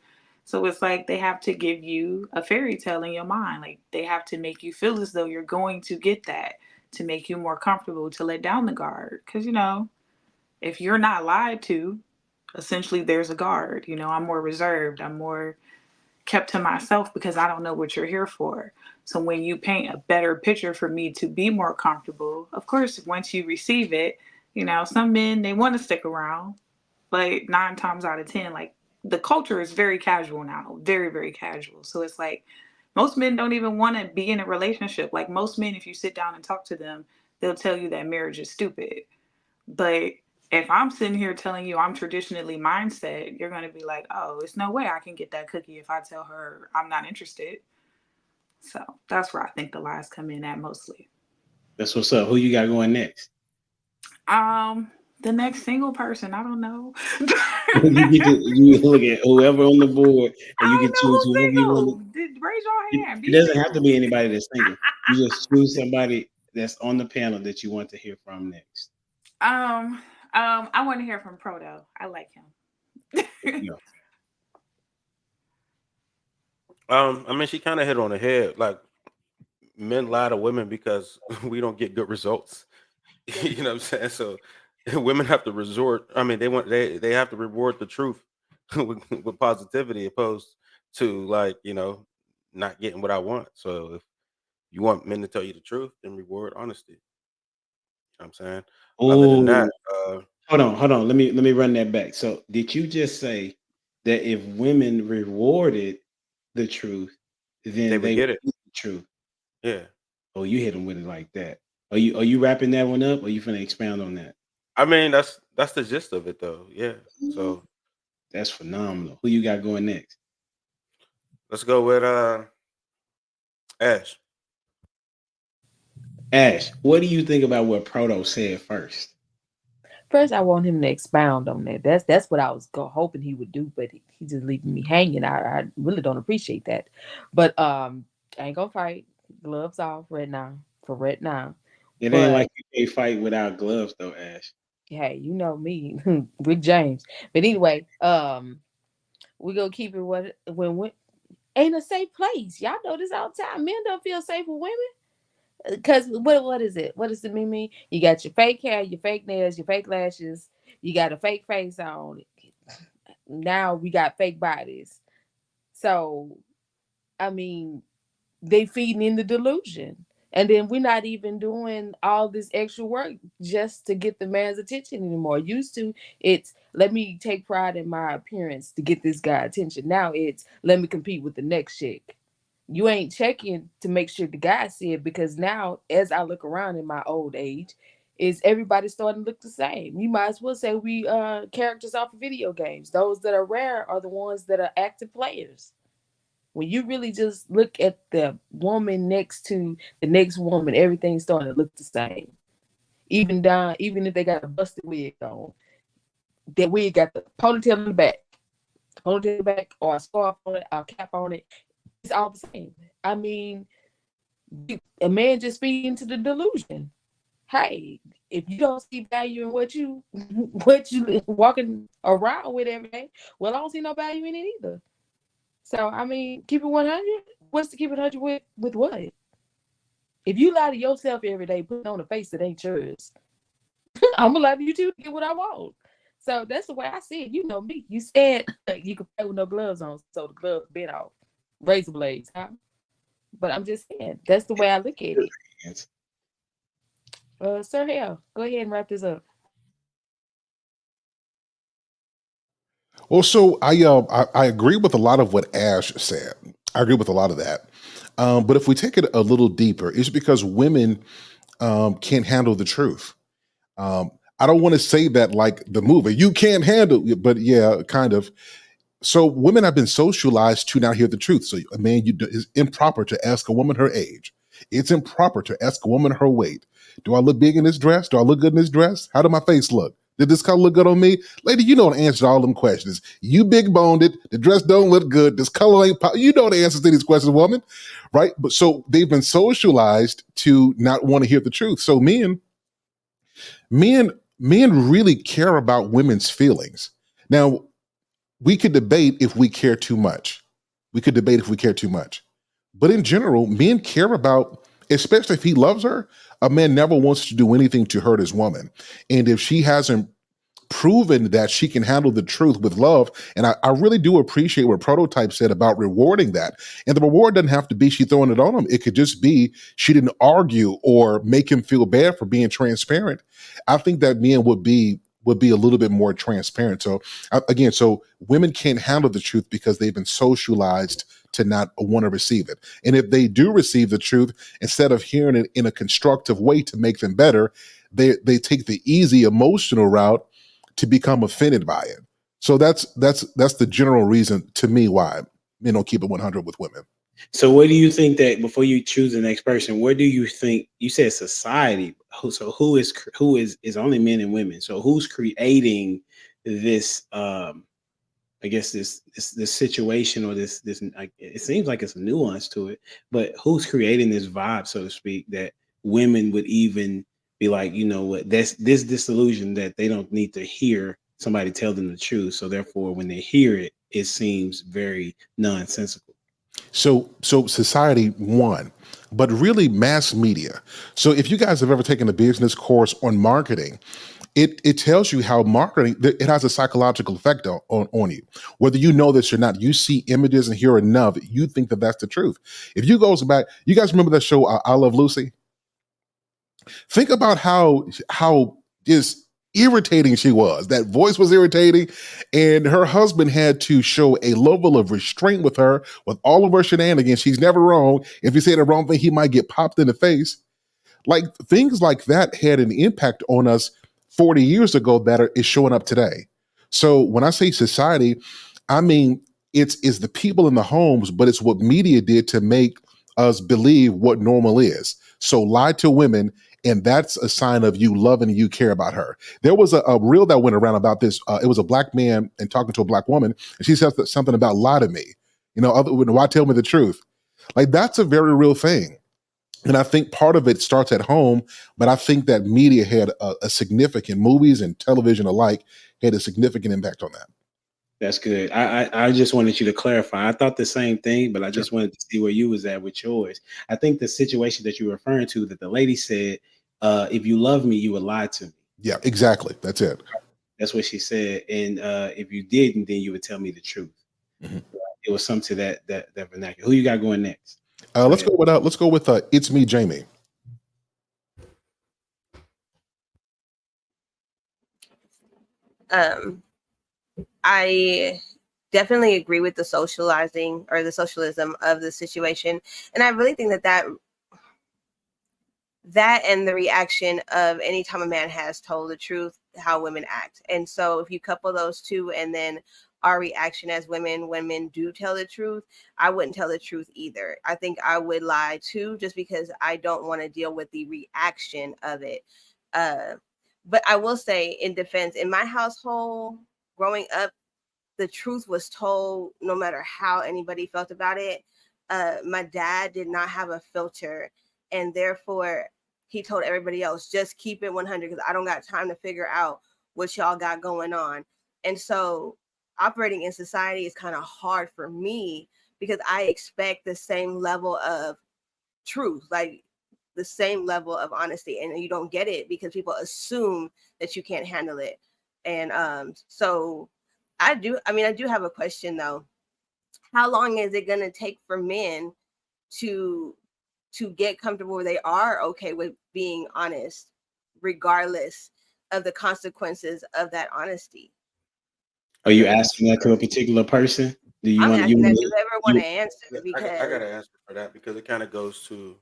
So it's like they have to give you a fairy tale in your mind. Like they have to make you feel as though you're going to get that to make you more comfortable, to let down the guard. Because, you know, if you're not lied to, essentially there's a guard. You know, I'm more reserved. I'm more kept to myself because I don't know what you're here for. So when you paint a better picture for me to be more comfortable, of course, once you receive it, you know, some men, they want to stick around, but 9 times out of 10, like the culture is very casual now, very, very casual. So it's like most men don't even want to be in a relationship. Like most men, if you sit down and talk to them, they'll tell you that marriage is stupid. But if I'm sitting here telling you I'm traditionally mindset, you're going to be like, oh, there's no way I can get that cookie if I tell her I'm not interested. So that's where I think the lies come in at mostly. That's what's up. Who you got going next? The next single person, I don't know. you look at whoever on the board, and you can choose whoever you want. Raise your hand. It doesn't have to be anybody that's single. You just choose somebody that's on the panel that you want to hear from next. I want to hear from Proto. I like him. No. I mean, she kind of hit on the head. Like, men lie to women because we don't get good results. You know what I'm saying? So women have to resort. I mean, they have to reward the truth with positivity, opposed to, like, you know, not getting what I want. So if you want men to tell you the truth, then reward honesty. You know what I'm saying? Other than that, hold on. Let me run that back. So did you just say that if women rewarded the truth, then they would get it. the truth? Yeah. Oh, you hit them with it like that. Are you wrapping that one up, or you finna expound on that? I mean, that's the gist of it, though. Yeah. So that's phenomenal. Who you got going next? Let's go with Ash. Ash, what do you think about what Proto said first? First, I want him to expound on that. That's what I was hoping he would do, but he just leaving me hanging. I really don't appreciate that. But I ain't gonna fight. Gloves off right now. For right now. It ain't like you can't fight without gloves, though, Ash. Hey, you know me, Rick James. But anyway, we gonna keep it when ain't a safe place. Y'all know this all the time. Men don't feel safe with women. Because what is it? What does it mean? You got your fake hair, your fake nails, your fake lashes. You got a fake face on. Now we got fake bodies. So, I mean, they feeding in the delusion. And then we're not even doing all this extra work just to get the man's attention anymore. Used to, it's let me take pride in my appearance to get this guy attention. Now it's let me compete with the next chick. You ain't checking to make sure the guy see it, because now, as I look around in my old age, is everybody starting to look the same. You might as well say we characters off of video games. Those that are rare are the ones that are active players. When you really just look at the woman next to the next woman, everything's starting to look the same. Even if they got a busted wig on, that wig got the ponytail in the back, or a scarf on it, or a cap on it. It's all the same. I mean, a man just feeds into the delusion. Hey, if you don't see value in what you walking around with every day, well, I don't see no value in it either. So, I mean, keep it 100. What's to keep it 100 with what? If you lie to yourself every day, putting on a face that ain't yours, I'm gonna lie to you too to get what I want. So that's the way I see it. You know me. You said you could play with no gloves on, so the gloves bent off. Razor blades, huh? But I'm just saying, that's the way I look at it. Sir Hale, go ahead and wrap this up. Well, so I agree with a lot of what Ash said. I agree with a lot of that. But if we take it a little deeper, it's because women can't handle the truth. I don't want to say that like the movie, you can't handle it, but yeah, kind of. So women have been socialized to not hear the truth. So a man, it's improper to ask a woman her age. It's improper to ask a woman her weight. Do I look big in this dress? Do I look good in this dress? How do my face look? Did this color look good on me? Lady, you know the answer to all them questions. You big boned it. The dress don't look good. This color ain't you know the answers to these questions, woman. Right? But so they've been socialized to not want to hear the truth. So men really care about women's feelings. Now, we could debate if we care too much. We could debate if we care too much. But in general, men care about, especially if he loves her, a man never wants to do anything to hurt his woman. And if she hasn't proven that she can handle the truth with love, and I really do appreciate what Prototype said about rewarding that. And the reward doesn't have to be she throwing it on him. It could just be she didn't argue or make him feel bad for being transparent. I think that men would be a little bit more transparent. So again, so women can't handle the truth because they've been socialized to not want to receive it. And if they do receive the truth, instead of hearing it in a constructive way to make them better, they take the easy emotional route to become offended by it. So that's the general reason to me why men don't keep it 100 with women. So where do you think that before you choose the next person, where do you think you said society? Who is only men and women? So who's creating this? I guess this situation or this it seems like it's a nuance to it, but who's creating this vibe, so to speak, that women would even be like, you know what, that's this disillusion that they don't need to hear somebody tell them the truth. So therefore, when they hear it, it seems very nonsensical. So society one, but really mass media. So if you guys have ever taken a business course on marketing, it tells you how marketing it has a psychological effect on you. Whether you know this or not, you see images and hear enough, you think that that's the truth. If you goes back, you guys remember that show I Love Lucy? Think about how just irritating she was. That voice was irritating, and her husband had to show a level of restraint with her with all of her shenanigans. She's never wrong. If he said the wrong thing, he might get popped in the face. Like things like that had an impact on us 40 years ago that is showing up today. So when I say society, I mean it's the people in the homes, but it's what media did to make us believe what normal is. So lie to women, and that's a sign of you loving and you care about her. There was a reel that went around about this. It was a black man and talking to a black woman, and she said something about lie to me. You know, why tell me the truth? Like that's a very real thing. And I think part of it starts at home, but I think that media had a significant, movies and television alike, had a significant impact on that. That's good. I just wanted you to clarify. I thought the same thing, but I just wanted to see where you was at with yours. I think the situation that you're referring to, that the lady said, if you love me, you would lie to me. Yeah, exactly. That's it. That's what she said. And if you didn't, then you would tell me the truth. Mm-hmm. It was something to that vernacular. Who you got going next? Let's go with It's Me, Jamie. I definitely agree with the socializing or the socialism of the situation, and I really think that and the reaction of any time a man has told the truth, how women act. And so if you couple those two, and then our reaction as women when men do tell the truth, I wouldn't tell the truth either. I think I would lie too, just because I don't want to deal with the reaction of it. But I will say, in defense, in my household growing up, the truth was told no matter how anybody felt about it. My dad did not have a filter, and therefore he told everybody else, just keep it 100 because I don't got time to figure out what y'all got going on. And so operating in society is kind of hard for me because I expect the same level of truth, like the same level of honesty, and you don't get it because people assume that you can't handle it. And so I do have a question though. How long is it going to take for men to get comfortable where they are okay with being honest regardless of the consequences of that honesty. Are you asking that to a particular person? Do you I'm want asking that you whoever want to you answer I because got to answer for that because it kind of goes to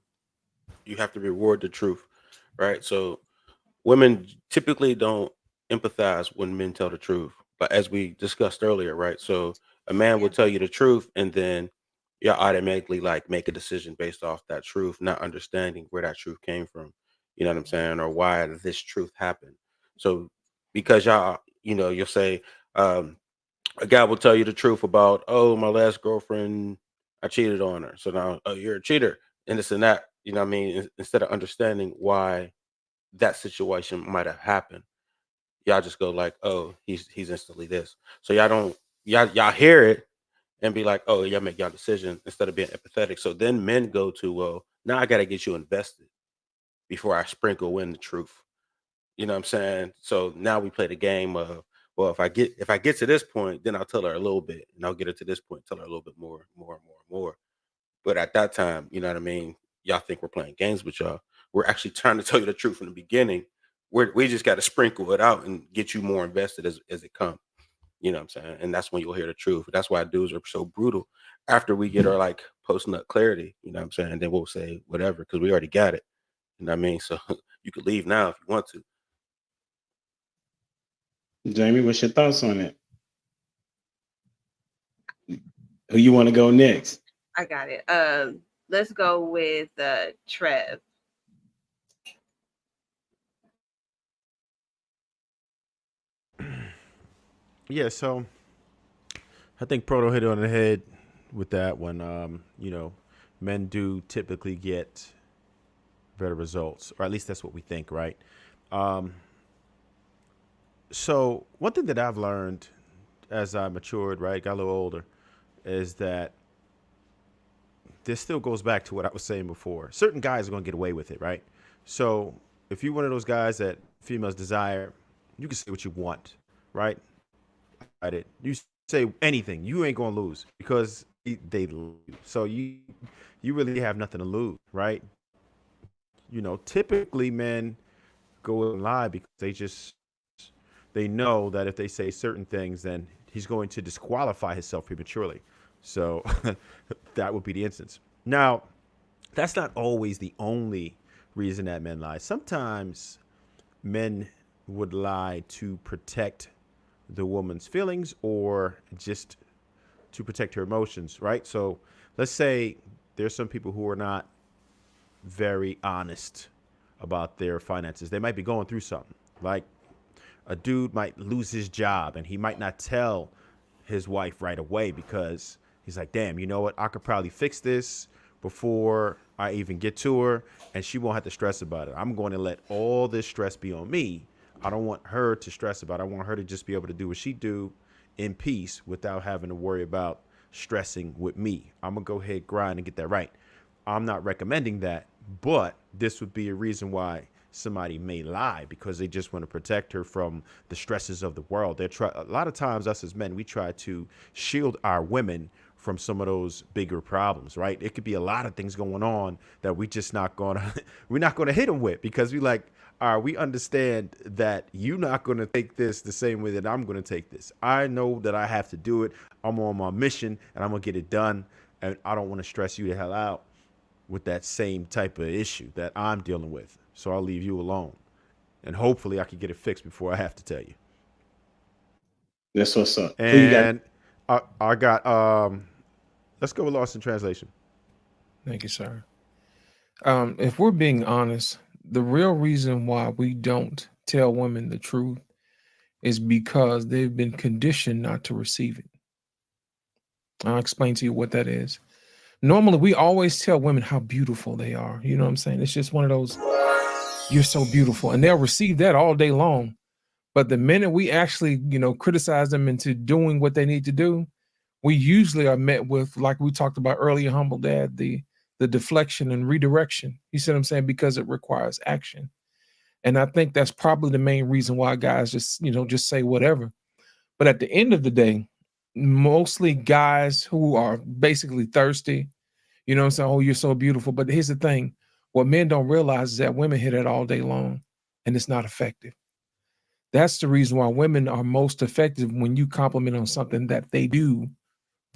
you have to reward the truth, right? So women typically don't empathize when men tell the truth, but as we discussed earlier, right? So a man will yeah, tell you the truth, and then you automatically like make a decision based off that truth, not understanding where that truth came from. You know what I'm saying, or why this truth happened. So because y'all, you'll say, um, a guy will tell you the truth about, oh, my last girlfriend, I cheated on her. So now, oh, you're a cheater, and this and that. You know what I mean? Instead of understanding why that situation might have happened, y'all just go like, oh, he's instantly this. So y'all don't y'all hear it and be like, oh, y'all make y'all decision instead of being empathetic. So then men go to, well, now I gotta get you invested before I sprinkle in the truth. You know what I'm saying? So now we play the game of, well, if I get to this point, then I'll tell her a little bit, and I'll get her to this point, tell her a little bit more, more, more, more. But at that time, you know what I mean? Y'all think we're playing games with y'all. We're actually trying to tell you the truth from the beginning. We just got to sprinkle it out and get you more invested as it comes. You know what I'm saying? And that's when you'll hear the truth. That's why dudes are so brutal. After we get our like post nut clarity, you know what I'm saying? Then we'll say whatever because we already got it. You know what I mean? So you could leave now if you want to. Jamie, what's your thoughts on it? Who you want to go next? I got it. Let's go with Trev. Yeah, so I think Proto hit it on the head with that one. Men do typically get better results, or at least that's what we think, right? So one thing that I've learned as I matured, right, got a little older, is that this still goes back to what I was saying before. Certain guys are going to get away with it, right? So if you're one of those guys that females desire, you can say what you want, right? At it, you say anything, you ain't gonna lose because they lose. So you really have nothing to lose, right? Typically men go and lie because they know that if they say certain things, then he's going to disqualify himself prematurely. So that would be the instance. Now, that's not always the only reason that men lie. Sometimes men would lie to protect the woman's feelings or just to protect her emotions, right? So let's say there's some people who are not very honest about their finances. They might be going through something. Like a dude might lose his job and he might not tell his wife right away because he's like, damn, you know what? I could probably fix this before I even get to her and she won't have to stress about it. I'm going to let all this stress be on me. I don't want her to stress about it. I want her to just be able to do what she do in peace without having to worry about stressing with me. I'm going to go ahead, grind, and get that right. I'm not recommending that, but this would be a reason why somebody may lie because they just want to protect her from the stresses of the world. A lot of times us as men, we try to shield our women from some of those bigger problems, right? It could be a lot of things going on that we're not going to hit them with because we understand that you're not going to take this the same way that I'm going to take this. I know that I have to do it. I'm on my mission and I'm going to get it done. And I don't want to stress you the hell out with that same type of issue that I'm dealing with. So I'll leave you alone. And hopefully I can get it fixed before I have to tell you. That's what's up. Who you got? And I got, let's go with Lost in Translation. Thank you, sir. If we're being honest, the real reason why we don't tell women the truth is because they've been conditioned not to receive it. I'll explain to you what that is. Normally, we always tell women how beautiful they are. You know what I'm saying? It's just one of those, you're so beautiful. And they'll receive that all day long. But the minute we actually, criticize them into doing what they need to do, we usually are met with, like we talked about earlier, Humble Dad, the deflection and redirection. You see what I'm saying? Because it requires action. And I think that's probably the main reason why guys just say whatever. But at the end of the day, mostly guys who are basically thirsty, what I'm saying? Oh, you're so beautiful. But here's the thing. What men don't realize is that women hit it all day long. and it's not effective. That's the reason why women are most effective when you compliment on something that they do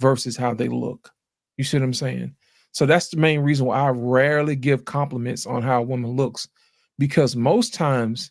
versus how they look. You see what I'm saying? So that's the main reason why I rarely give compliments on how a woman looks, because most times,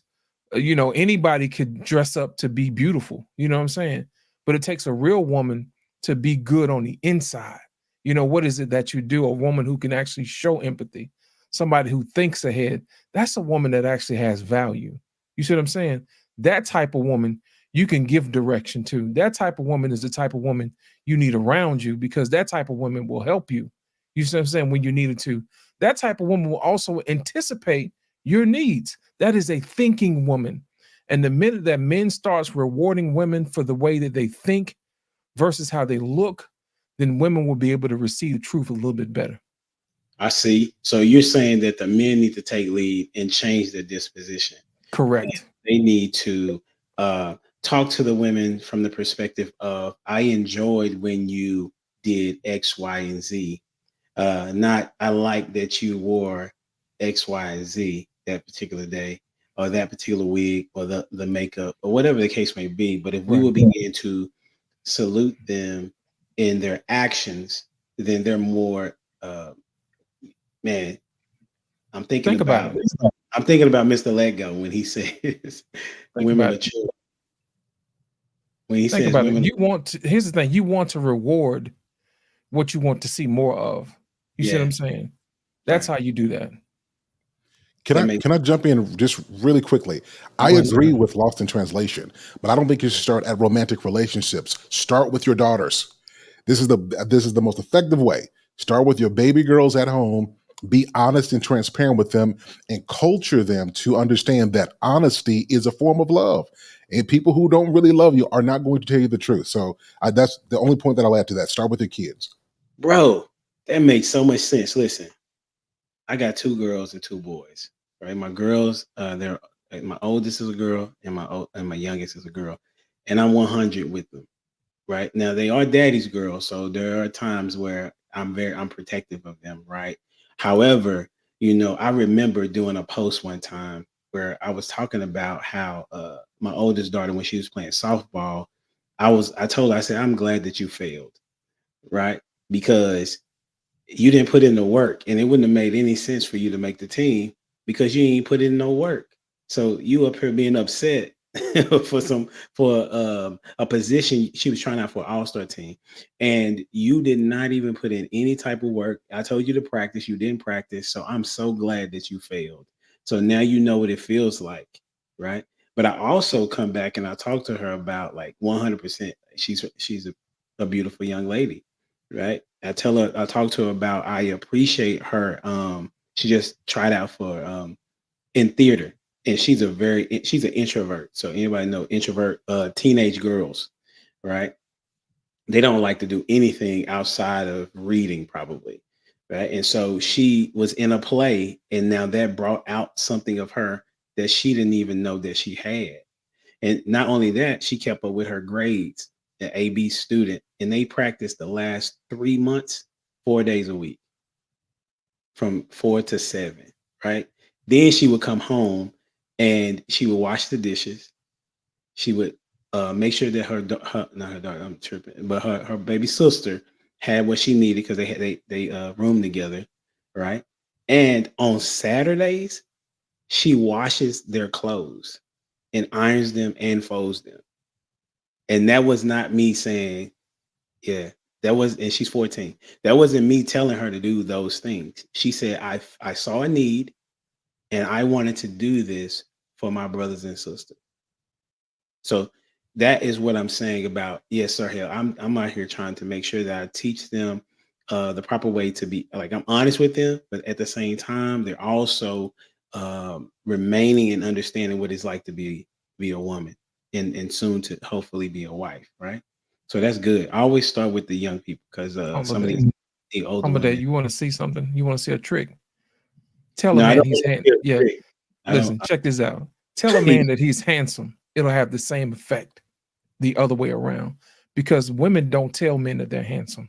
anybody could dress up to be beautiful. You know what I'm saying? But it takes a real woman to be good on the inside. What is it that you do? A woman who can actually show empathy, somebody who thinks ahead. That's a woman that actually has value. You see what I'm saying? That type of woman you can give direction to. That type of woman is the type of woman you need around you, because that type of woman will help you. You see what I'm saying? When you need it to. That type of woman will also anticipate your needs. That is a thinking woman. And the minute that men starts rewarding women for the way that they think versus how they look, then women will be able to receive the truth a little bit better. I see. So you're saying that the men need to take lead and change their disposition. Correct. And they need to talk to the women from the perspective of, I enjoyed when you did X, Y, and Z. Not, I like that you wore X, Y, and Z that particular day, or that particular wig, or the makeup, or whatever the case may be. But if we will begin to salute them in their actions, then they're more, man, I'm thinking about Mr. Lego when he says women mature. When he says women, here's the thing, you want to reward what you want to see more of. You see what I'm saying? That's how you do that. Can I jump in just really quickly? I agree with Lost in Translation, but I don't think you should start at romantic relationships. Start with your daughters. This is the most effective way. Start with your baby girls at home. Be honest and transparent with them, and culture them to understand that honesty is a form of love. And people who don't really love you are not going to tell you the truth. So that's the only point that I'll add to that. Start with your kids. Bro, that makes so much sense. Listen, I got 2 girls and 2 boys. Right, my girls, my oldest is a girl, and my youngest is a girl, and I'm 100 with them. Right now, they are daddy's girls, so there are times where I'm protective of them. Right. However, I remember doing a post one time where I was talking about how my oldest daughter, when she was playing softball, I told her, I said, I'm glad that you failed, right? Because you didn't put in the work, and it wouldn't have made any sense for you to make the team because you ain't put in no work. So you up here being upset for a position. She was trying out for an all-star team, and you did not even put in any type of work. I told you to practice, you didn't practice. So I'm so glad that you failed. So now you know what it feels like, right? But I also come back and I talk to her about, like, 100%. She's a beautiful young lady, right? I talk to her about, I appreciate her. She just tried out for in theater. And she's an introvert. So anybody know introvert teenage girls, right? They don't like to do anything outside of reading, probably, right? And so she was in a play, and now that brought out something of her that she didn't even know that she had. And not only that, she kept up with her grades, an AB student, and they practiced the last 3 months, 4 days a week, from 4 to 7, right? Then she would come home and she would wash the dishes. She would make sure that not her daughter, I'm tripping, but her baby sister had what she needed, because they roomed together, right? And on Saturdays, she washes their clothes and irons them and folds them. And that was not me saying, yeah, and she's 14. That wasn't me telling her to do those things. She said, I saw a need, and I wanted to do this for my brothers and sisters. So that is what I'm saying about, yes, sir, hell, I'm out here trying to make sure that I teach them the proper way to be, like, I'm honest with them, but at the same time, they're also remaining and understanding what it's like to be a woman, and soon to hopefully be a wife, right? So that's good. I always start with the young people, because some of the older women. You want to see something? You want to see a trick? Tell a man he's handsome. Yeah. Listen, check this out. Tell a man that he's handsome. It'll have the same effect the other way around, because women don't tell men that they're handsome.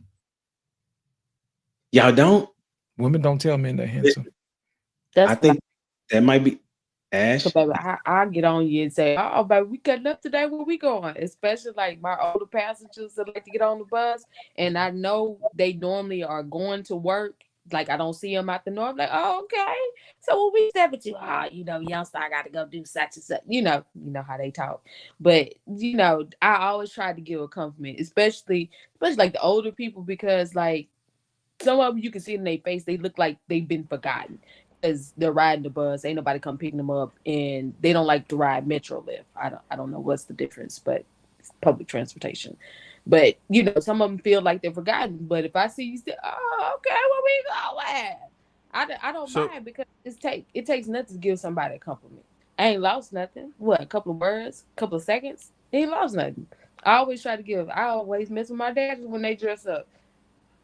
Y'all don't? Women don't tell men they're handsome. I think that might be. Ash. So, baby, I get on you and say, "Oh, baby, we cutting up today. Where we going?" Especially like my older passengers that like to get on the bus, and I know they normally are going to work. Like I don't see them out the north. Like, oh, okay. So what we stepping to? Youngster, I got to go do such and such. You know how they talk. But I always try to give a compliment, especially like the older people, because like some of them you can see in their face, they look like they've been forgotten. Because they're riding the bus, ain't nobody come picking them up, and they don't like to ride Metrolift. I don't know what's the difference, but it's public transportation. But some of them feel like they're forgotten. But if I see you say, "Oh, okay, where we going?" I don't So mind, because it takes nothing to give somebody a compliment. I ain't lost nothing. What, a couple of words, a couple of seconds? Ain't lost nothing. I always try to give. I always mess with my dad when they dress up.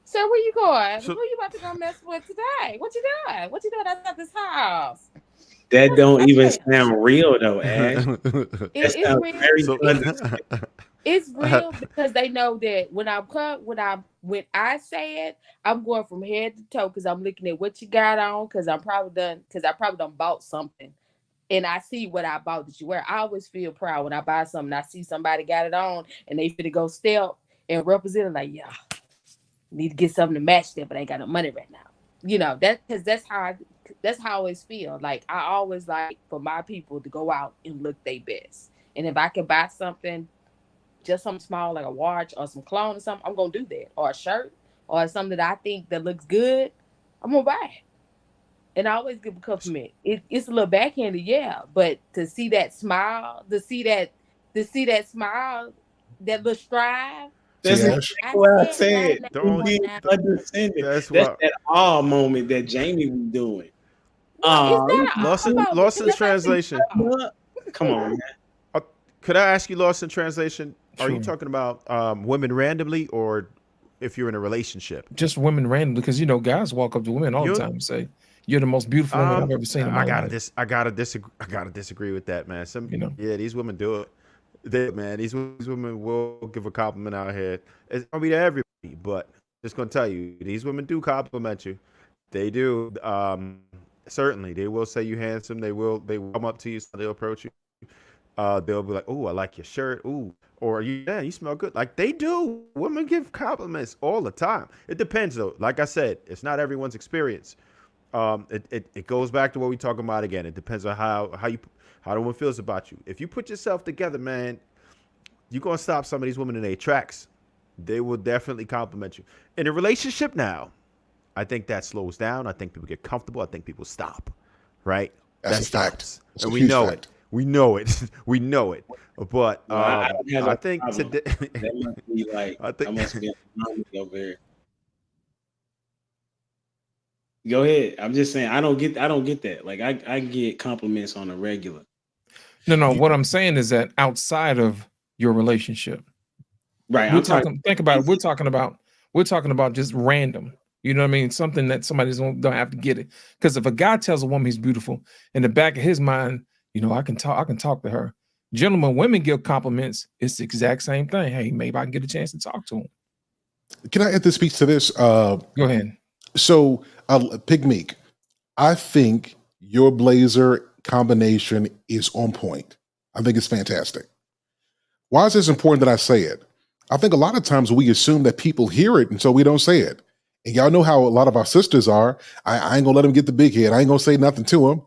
So where you going? So- Who you about to go mess with today? What you doing? What you doing outside this house? That don't even Hey, sound real though, Ash. That it's sounds real. very So- condescending. It's real because they know that when I say it, I'm going from head to toe, because I'm looking at what you got on, because I probably done bought something, and I see what I bought that you wear. I always feel proud when I buy something. I see somebody got it on and they fit to go step and represent it, like, yeah, need to get something to match that, but I ain't got no money right now. Because that's how I always feel. Like I always like for my people to go out and look their best. And if I can buy something, just something small like a watch or some cologne or something, I'm gonna do that. Or a shirt or something that I think that looks good, I'm gonna buy it. And I always give a compliment. It's a little backhanded, yeah, but to see that smile, to see that small, that little strive. That's See, exactly Ash? what I said said. right Don't- You being now. condescending. That's That's what- that awe moment that Jamie was doing. What is that Lost in- about? lost in Because translation. Come on, man. Could I ask you, lost in translation? Are you Sure. talking about women randomly, or if you're in a relationship? Just women randomly, because guys walk up to women all the You- time and say, "You're the most beautiful woman I've ever seen in my I gotta life." I gotta disagree with that, man. Yeah, these women do it. These women will give a compliment out here. It's gonna be to everybody, but just gonna tell you, these women do compliment you. They do. Certainly, they will say you handsome. They will come up to you. So they'll approach you. They'll be like, "Oh, I like your shirt." Ooh, or you smell good. Like they do. Women give compliments all the time. It depends though. Like I said, it's not everyone's experience. It goes back to what we talking about again. It depends on how the woman feels about you. If you put yourself together, man, you're gonna stop some of these women in their tracks. They will definitely compliment you. In a relationship now, I think that slows down. I think people get comfortable. I think people stop. Right? That's That a fact. stops. That's And a we huge know fact. it. We know it. We know it. But No, I don't have I no think problem. today. That must be like I think- I must be over here. Go ahead. I'm just saying I don't get that. Like I get compliments on a regular. No. What I'm saying is that outside of your relationship, Right. we're I'm talking talking. Think about it. We're talking about just random. You know what I mean? Something that somebody's don't have to get it. Because if a guy tells a woman he's beautiful, in the back of his mind, I can talk to her. Gentlemen, women give compliments. It's the exact same thing. Hey, maybe I can get a chance to talk to him. Can I add this speech to this? Go ahead. So, Pig Meek, I think your blazer combination is on point. I think it's fantastic. Why is this important that I say it? I think a lot of times we assume that people hear it, and so we don't say it. And y'all know how a lot of our sisters are. I ain't gonna let them get the big head. I ain't gonna say nothing to them.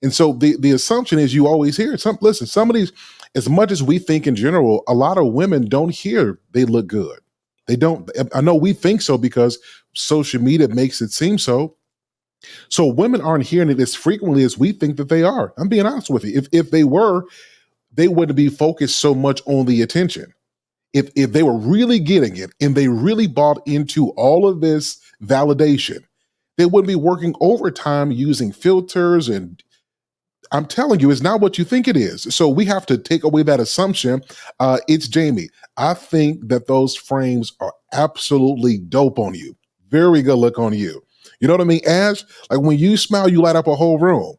And so the assumption is you always hear it. Listen, some of these, as much as we think in general, a lot of women don't hear they look good. They don't. I know we think so because social media makes it seem so. So women aren't hearing it as frequently as we think that they are. I'm being honest with you. If they were, they wouldn't be focused so much on the attention. If they were really getting it and they really bought into all of this validation, they wouldn't be working overtime using filters. And I'm telling you, it's not what you think it is. So we have to take away that assumption. It's Jamie. I think that those frames are absolutely dope on you. Very good look on you. You know what I mean? Ash, like when you smile, you light up a whole room.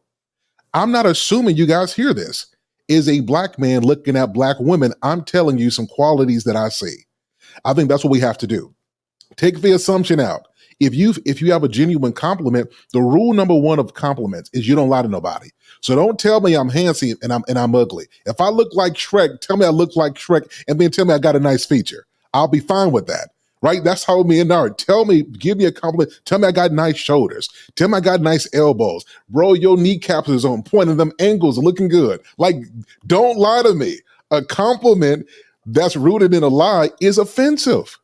I'm not assuming you guys hear this. Is a black man looking at black women, I'm telling you some qualities that I see. I think that's what we have to do. Take the assumption out. if you have a genuine compliment, the rule number one of compliments is you don't lie to nobody. So don't tell me I'm handsome and I'm ugly. If I look like Shrek, tell me I look like Shrek, and then tell me I got a nice feature. I'll be fine with that. Right? That's how me and Nard. Tell me, give me a compliment. Tell me I got nice shoulders. Tell me I got nice elbows. Bro, your kneecaps is on point and them angles are looking good. Like, don't lie to me. A compliment that's rooted in a lie is offensive.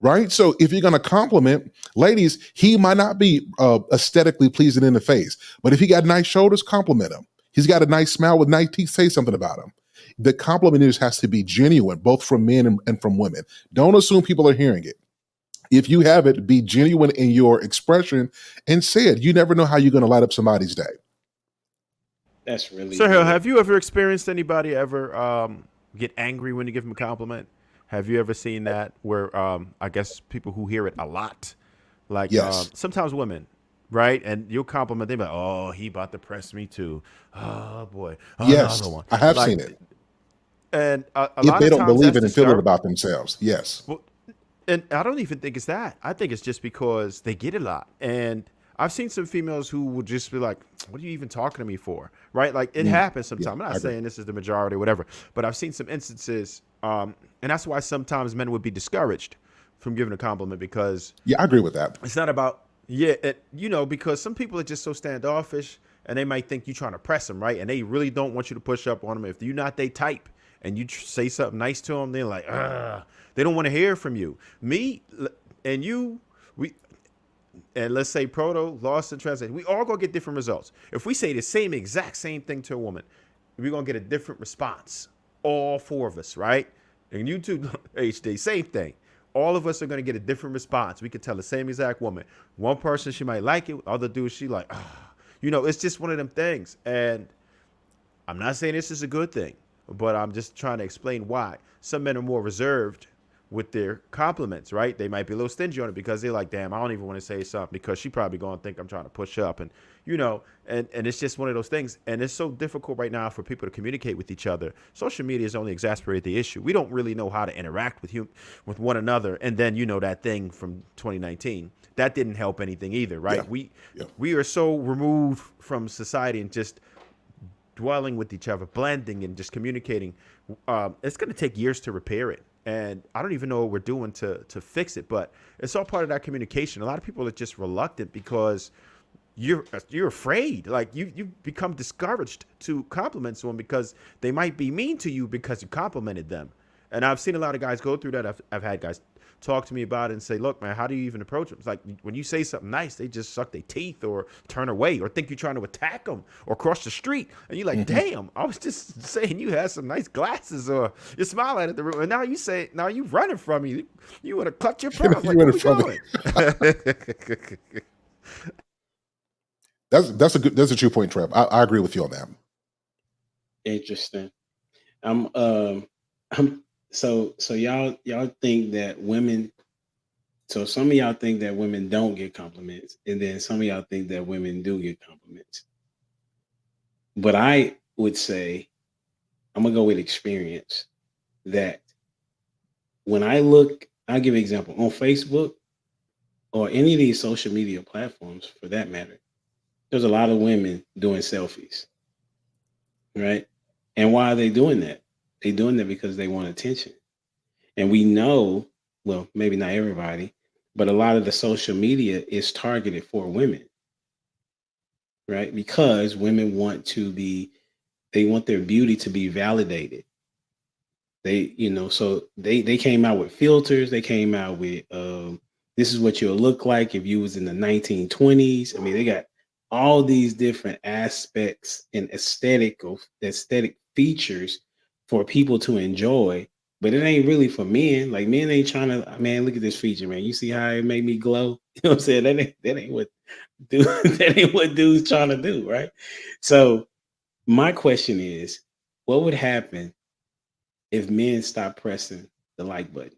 Right? So if you're going to compliment, ladies, he might not be aesthetically pleasing in the face, but if he got nice shoulders, compliment him. He's got a nice smile with nice teeth, say something about him. The compliment has to be genuine, both from men and from women. Don't assume people are hearing it. If you have it, be genuine in your expression and say it. You never know how you're going to light up somebody's day. That's really So, good. have you ever experienced anybody ever get angry when you give them a compliment? Have you ever seen that where I guess people who hear it a lot, like Yes. sometimes women, right? And you'll compliment them, like, oh, he about to press me too. Oh boy, Yes, another one. I have Like, seen it. and a If lot they of don't times believe that's it and feel it discouraging. about themselves. Yes. Well, and I don't even think it's that. I think it's just because they get it a lot. And I've seen some females who will just be like, what are you even talking to me for? Right? Like it happens Yeah, sometimes. I'm I not agree. saying this is the majority or whatever, but I've seen some instances. And that's why sometimes men would be discouraged from giving a compliment because Yeah, I agree with that. it's not about, because some people are just so standoffish and they might think you're trying to press them, right? And they really don't want you to push up on them. If you're not they type and you say something nice to them, they're like, they don't want to hear from you. And you, and let's say Proto, Lost in Translation, we all gonna get different results. If we say the exact same thing to a woman, we're gonna get a different response. All four of us, right? And you too, HD, same thing. All of us are gonna get a different response. We could tell the same exact woman. One person, she might like it. Other dude, she like, it's just one of them things. And I'm not saying this is a good thing, but I'm just trying to explain why. Some men are more reserved with their compliments, right? They might be a little stingy on it because they're like, damn, I don't even want to say something because she probably going to think I'm trying to push up. And, and it's just one of those things. And it's so difficult right now for people to communicate with each other. Social media has only exacerbated the issue. We don't really know how to interact with one another. And then, that thing from 2019, that didn't help anything either, right? Yeah. We are so removed from society and just dwelling with each other, blending and just communicating. It's going to take years to repair it. And I don't even know what we're doing to fix it, but it's all part of that communication. A lot of people are just reluctant because you're afraid. Like you become discouraged to compliment someone because they might be mean to you because you complimented them. And I've seen a lot of guys go through that. I've had guys talk to me about it and say, look, man, how do you even approach them? It's like when you say something nice, they just suck their teeth or turn away or think you're trying to attack them or cross the street. And you're like, damn, I was just saying you had some nice glasses or you're smiling at the room. And now you running from me. You want to cut your pearl. Like, running where we from going? That's a true point, Trev. I agree with you on that. Interesting. So y'all think that women. So some of y'all think that women don't get compliments, and then some of y'all think that women do get compliments. But I would say, I'm gonna go with experience. That when I'll give you an example on Facebook or any of these social media platforms, for that matter, there's a lot of women doing selfies, right? And why are they doing that? They're doing that because they want attention. And we know, well, maybe not everybody, but a lot of the social media is targeted for women, right? Because women want they want their beauty to be validated. So they came out with filters. They came out with, this is what you'll look like if you was in the 1920s. I mean, they got all these different aspects and aesthetic features for people to enjoy, but it ain't really for men. Like men ain't trying to, man, look at this feature, man. You see how it made me glow? You know what I'm saying? That ain't what dude's trying to do, right? So my question is, what would happen if men stopped pressing the like button?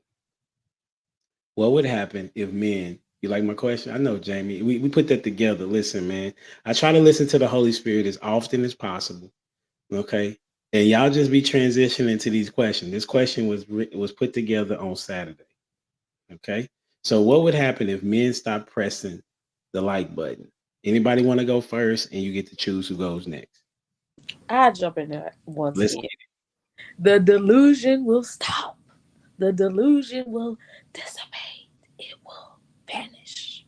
What would happen if men, you like my question? I know, Jamie, we put that together. Listen, man, I try to listen to the Holy Spirit as often as possible. Okay. And y'all just be transitioning to these questions. This question was put together on Saturday. Okay. So what would happen if men stop pressing the like button? Anybody want to go first, and you get to choose who goes next? I jump in there once Let's again. The delusion will stop. The delusion will dissipate. It will vanish.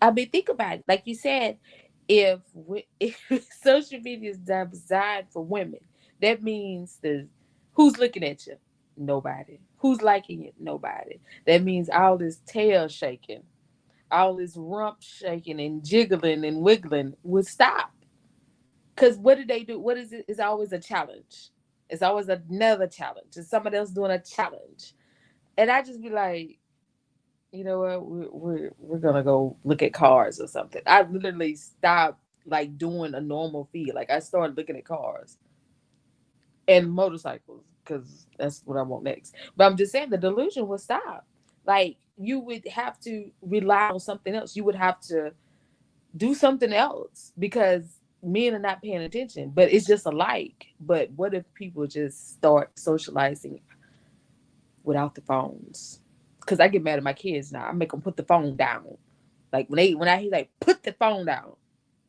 I mean, think about it. Like you said, if social media is designed for women, that means who's looking at you? Nobody. Who's liking it? Nobody. That means all this tail shaking, all this rump shaking and jiggling and wiggling would stop. Because what do they do? What is it? It's always a challenge. It's always another challenge. It's somebody else doing a challenge. And I just be like, you know what? We're gonna go look at cars or something. I literally stopped like doing a normal feed. Like I started looking at cars and motorcycles because that's what I want next. But I'm just saying the delusion will stop. Like you would have to rely on something else. You would have to do something else because men are not paying attention. But it's just a like. But what if people just start socializing without the phones? Because I get mad at my kids now. I make them put the phone down. Like when I hear like put the phone down,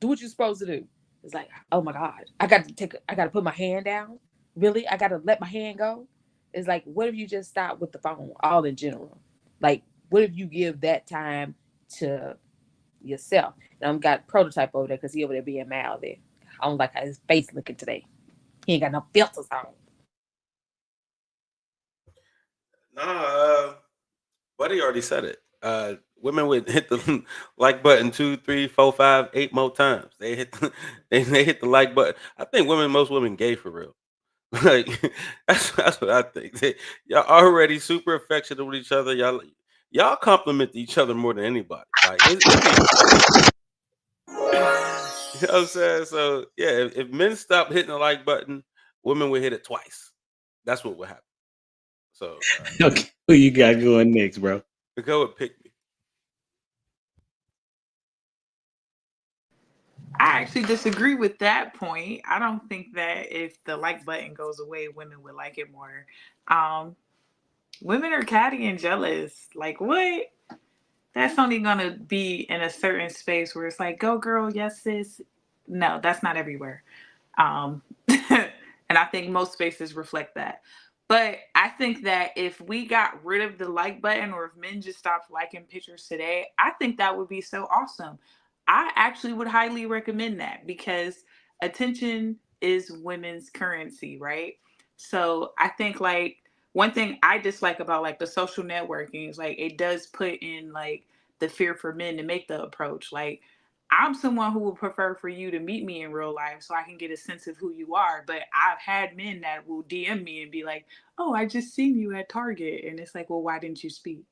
do what you're supposed to do. It's like, oh my God, I got to put my hand down. Really, I got to let my hand go. It's like, what if you just stop with the phone, all in general? Like, what if you give that time to yourself? And I've got Prototype over there because he over there being mad there. I don't like how his face looking today. He ain't got no filters on. Nah, Buddy already said it. Women would hit the like button 2, 3, 4, 5, 8 more times. They hit they hit the like button. I think most women gay for real. Like that's what I think. Y'all already super affectionate with each other. Y'all compliment each other more than anybody. Like you know what I'm saying? So yeah, if men stop hitting the like button, women would hit it twice. That's what would happen. So Okay, who you got going next, bro? go and pick me. I actually disagree with that point. I don't think that if the like button goes away, women would like it more. Women are catty and jealous. Like, what? That's only gonna be in a certain space where it's like, go girl, yes sis. No, that's not everywhere. Um, and I think most spaces reflect that. But I think that if we got rid of the like button or if men just stopped liking pictures today, I think that would be so awesome. I actually would highly recommend that because attention is women's currency, right? So I think like one thing I dislike about like the social networking is like it does put in like the fear for men to make the approach. Like I'm someone who would prefer for you to meet me in real life so I can get a sense of who you are. But I've had men that will DM me and be like, oh, I just seen you at Target. And it's like, well, why didn't you speak?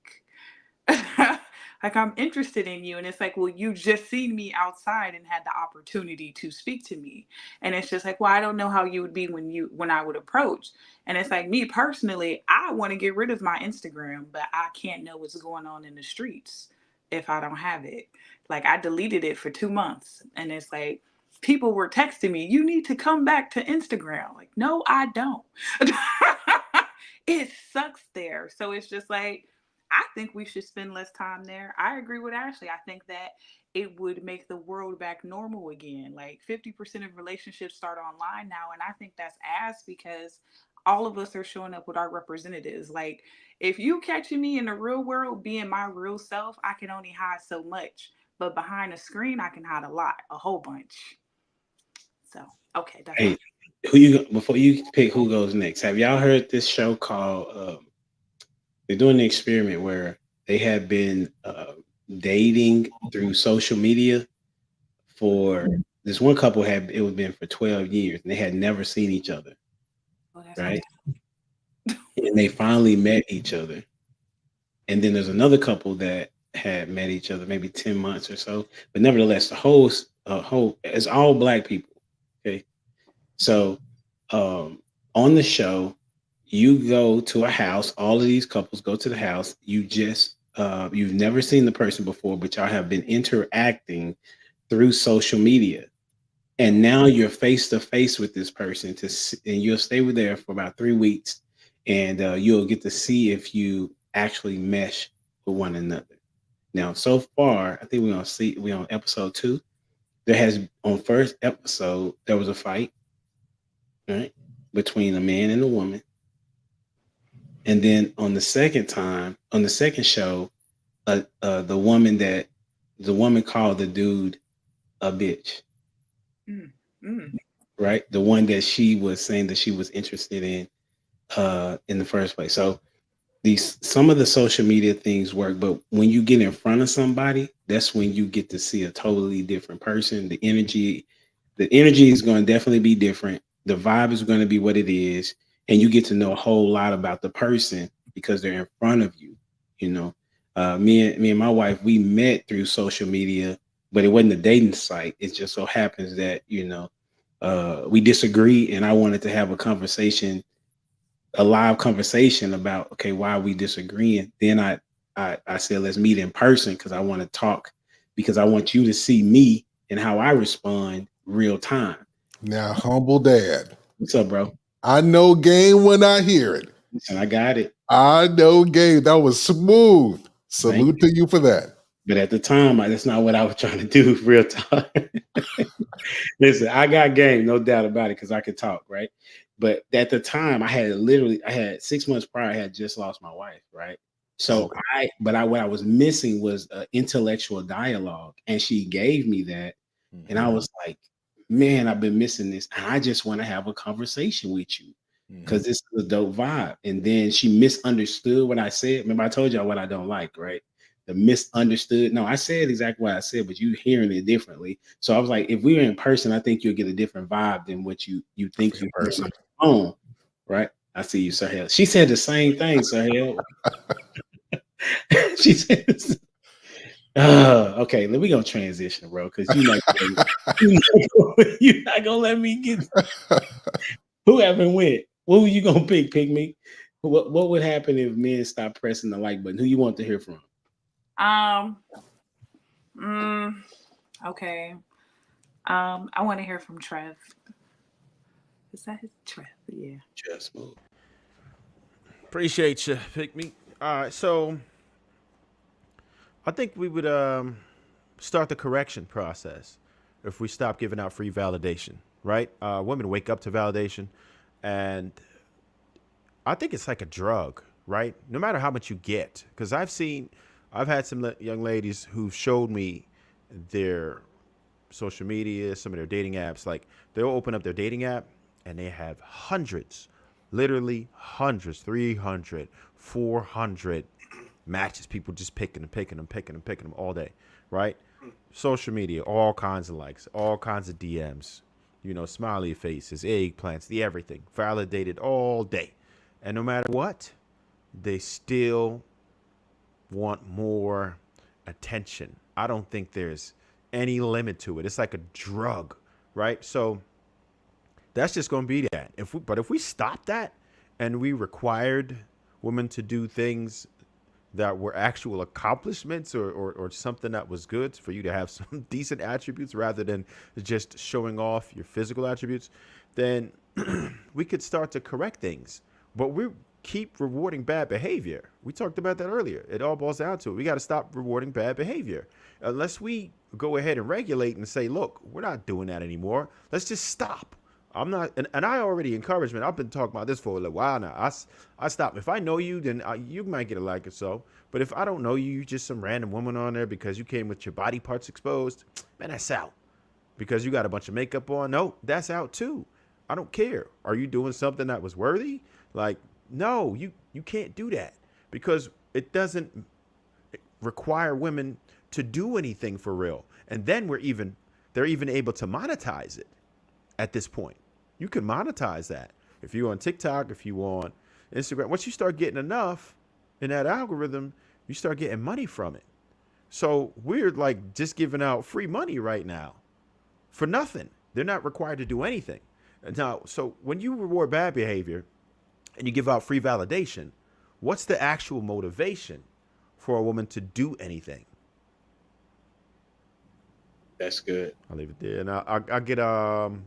Like I'm interested in you. And it's like, well, you just seen me outside and had the opportunity to speak to me. And it's just like, well, I don't know how you would be when I would approach. And it's like me personally, I want to get rid of my Instagram, but I can't know what's going on in the streets if I don't have it. Like I deleted it for 2 months. And it's like people were texting me, you need to come back to Instagram. Like, no, I don't. It sucks there. So it's just like, I think we should spend less time there. I agree with Ashley. I think that it would make the world back normal again. Like 50% of relationships start online now. And I think that's ass because all of us are showing up with our representatives. Like if you catching me in the real world being my real self, I can only hide so much. But behind a screen, I can hide a lot, a whole bunch. So, okay. That's Hey, before you pick who goes next, have y'all heard this show called they're doing an experiment where they have been dating through social media for this one couple it was been for 12 years and they had never seen each other. Right. And they finally met each other. And then there's another couple that had met each other maybe 10 months or so. But nevertheless, the whole it's all Black people. Okay. So on the show, you go to a house, all of these couples go to the house, you've never seen the person before, but y'all have been interacting through social media. And now you're face to face with this person and you'll stay there for about 3 weeks and you'll get to see if you actually mesh with one another. Now, so far, I think we're on episode 2. There has on first episode there was a fight, right, between a man and a woman, and then on the second show, the woman called the dude a bitch, Mm, mm. right? The one that she was saying that she was interested in the first place. So some of the social media things work, but when you get in front of somebody, that's when you get to see a totally different person. The energy is going to definitely be different. The vibe is going to be what it is, and you get to know a whole lot about the person because they're in front of you. You know, me and my wife, we met through social media, but it wasn't a dating site. It just so happens that we disagree, and I wanted to have a live conversation about, okay, why are we disagreeing. Then I said, let's meet in person because I want to talk, because I want you to see me and how I respond real time. Now, humble dad, What's up, bro? I know game when I hear it. Listen, I got it. I know game. That was smooth. Salute to you for that. But at the time, that's not what I was trying to do. Real time. Listen, I got game, no doubt about it, because I could talk, right? But at the time, I had 6 months prior, I had just lost my wife, right? So what I was missing was intellectual dialogue, and she gave me that, and I was like, man, I've been missing this, and I just want to have a conversation with you because this is a dope vibe. And then she misunderstood what I said. Remember, I told y'all what I don't like, right? The misunderstood. No, I said exactly what I said, but you hearing it differently. So I was like, if we were in person, I think you'll get a different vibe than what you think you person on the phone, right? I see you, Sahel. She said the same thing, Sahel. She said, okay, let me go transition, bro, because you're not gonna let me get. Who haven't went? Who you gonna pick? Pick me. What would happen if men stop pressing the like button? Who you want to hear from? Okay. I want to hear from Trev. Is that his Trev? Yeah. Just move. Appreciate you, pick me. All right, so I think we would start the correction process if we stop giving out free validation, right? Women wake up to validation, and I think it's like a drug, right? No matter how much you get, because I've had some young ladies who've showed me their social media, some of their dating apps. Like they'll open up their dating app and they have hundreds, literally hundreds, 300, 400 matches. People just picking them all day, right? Social media, all kinds of likes, all kinds of DMs, smiley faces, eggplants, the everything, validated all day. And no matter what, they still want more attention. I don't think there's any limit to it. It's like a drug, right? So that's just going to be that. If we stop that and we required women to do things that were actual accomplishments or something that was good for you to have some decent attributes rather than just showing off your physical attributes, then we could start to correct things. But we keep rewarding bad behavior. We talked about that earlier. It all boils down to it. We got to stop rewarding bad behavior. Unless we go ahead and regulate and say, look, we're not doing that anymore. Let's just stop. I'm not, and I already encourage, man. I've been talking about this for a little while now. I stop. If I know you, then you might get a like or so. But if I don't know you, you're just some random woman on there because you came with your body parts exposed, man, that's out. Because you got a bunch of makeup on, no, that's out too. I don't care. Are you doing something that was worthy? Like, no, you can't do that because it doesn't require women to do anything for real. And then they're even able to monetize it at this point. You can monetize that. If you're on TikTok, if you on Instagram, once you start getting enough in that algorithm, you start getting money from it. So we're like just giving out free money right now for nothing. They're not required to do anything. Now, so when you reward bad behavior and you give out free validation, what's the actual motivation for a woman to do anything? That's good. I'll leave it there. And I'll get, damn,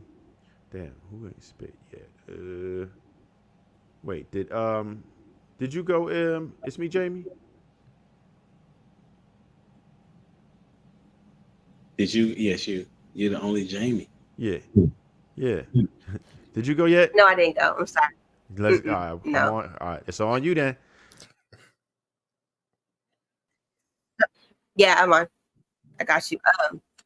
who ain't spit yet? Wait, did you go, it's me, Jamie? Did you? Yes, you. You're the only Jamie. Yeah. Yeah. Did you go yet? No, I didn't go. I'm sorry. Let's. Mm-mm. I'm No. on. All right. It's on you then. Yeah, I'm on. I got you.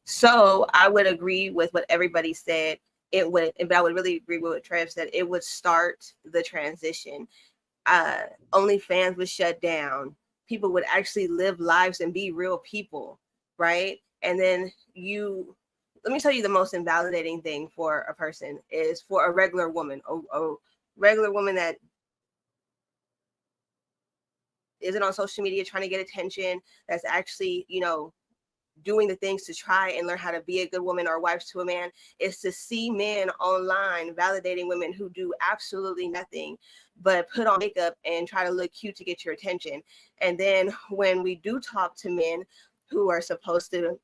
So I would agree with what everybody said. It would, but I would really agree with what Trev said. It would start the transition. OnlyFans would shut down. People would actually live lives and be real people, right? And then let me tell you the most invalidating thing for a person is for a regular woman, a regular woman that isn't on social media trying to get attention, that's actually, doing the things to try and learn how to be a good woman or wife to a man, is to see men online validating women who do absolutely nothing but put on makeup and try to look cute to get your attention. And then when we do talk to men who are supposed to,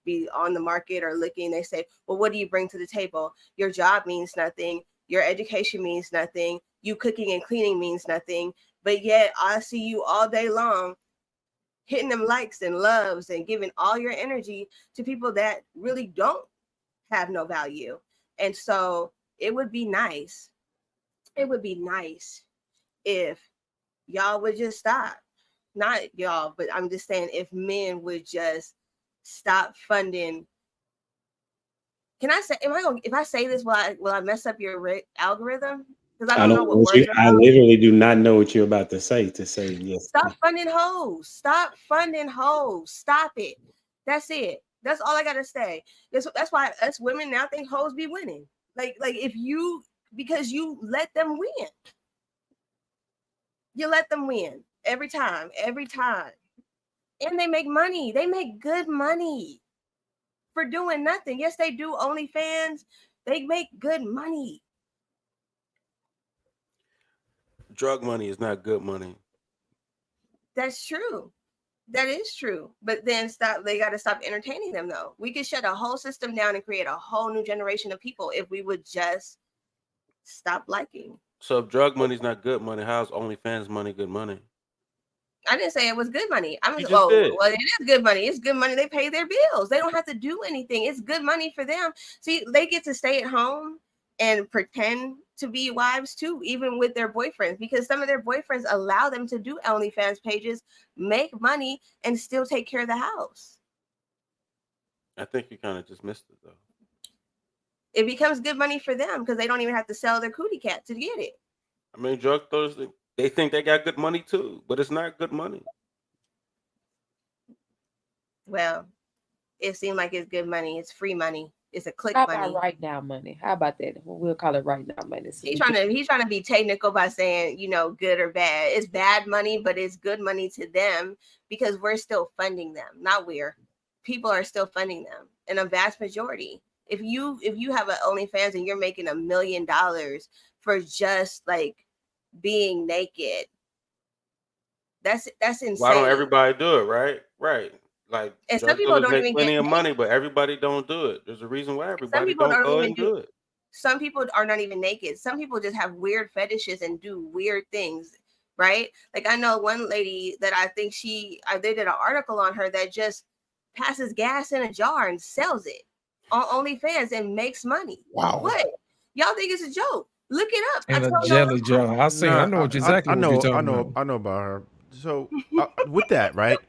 be on the market or looking, they say, well, what do you bring to the table? Your job means nothing. Your education means nothing. You cooking and cleaning means nothing. But yet I see you all day long hitting them likes and loves and giving all your energy to people that really don't have no value. And so it would be nice. It would be nice if y'all would just stop. Not y'all, but I'm just saying if men would just stop funding. Can I say, if I say this, will I mess up your algorithm? Because I don't know what words I literally do not know what you're about to say yes. Stop funding hoes. Stop funding hoes. Stop it. That's it. That's all I gotta say. That's why us women now think hoes be winning. Like because you let them win. You let them win every time. And they make money. They make good money for doing nothing. Yes, they do OnlyFans. They make good money. Drug money is not good money. That's true. That is true. But then they got to stop entertaining them, though. We could shut a whole system down and create a whole new generation of people if we would just stop liking. So if drug money is not good money, how's OnlyFans money good money? I didn't say it was good money. Well, it is good money. It's good money. They pay their bills. They don't have to do anything. It's good money for them. See, they get to stay at home and pretend to be wives too, even with their boyfriends, because some of their boyfriends allow them to do OnlyFans pages, make money, and still take care of the house. I think you kind of just missed it, though. It becomes good money for them because they don't even have to sell their cootie cat to get it. I mean, drug dealers, they think they got good money too, but it's not good money. Well, it seemed like it's good money. It's free money. It's a click How money. about right now money? How about that? We'll call it right now money. So He's trying to be technical by saying, good or bad. It's bad money, but it's good money to them because we're still funding them. Not people are still funding them in a vast majority. If you have an OnlyFans and you're making $1 million for just like being naked, that's insane. Why don't everybody do it? Right. Like, and some people don't make even plenty get of money, but everybody don't do it. There's a reason why everybody people don't don't go even and do it. Some people are not even naked. Some people just have weird fetishes and do weird things, right? Like I know one lady that I think they did an article on her that just passes gas in a jar and sells it on OnlyFans and makes money. Wow. What? Y'all think it's a joke? Look it up. And a jelly jar. I know exactly what you're talking about. I know about her. So with that, right?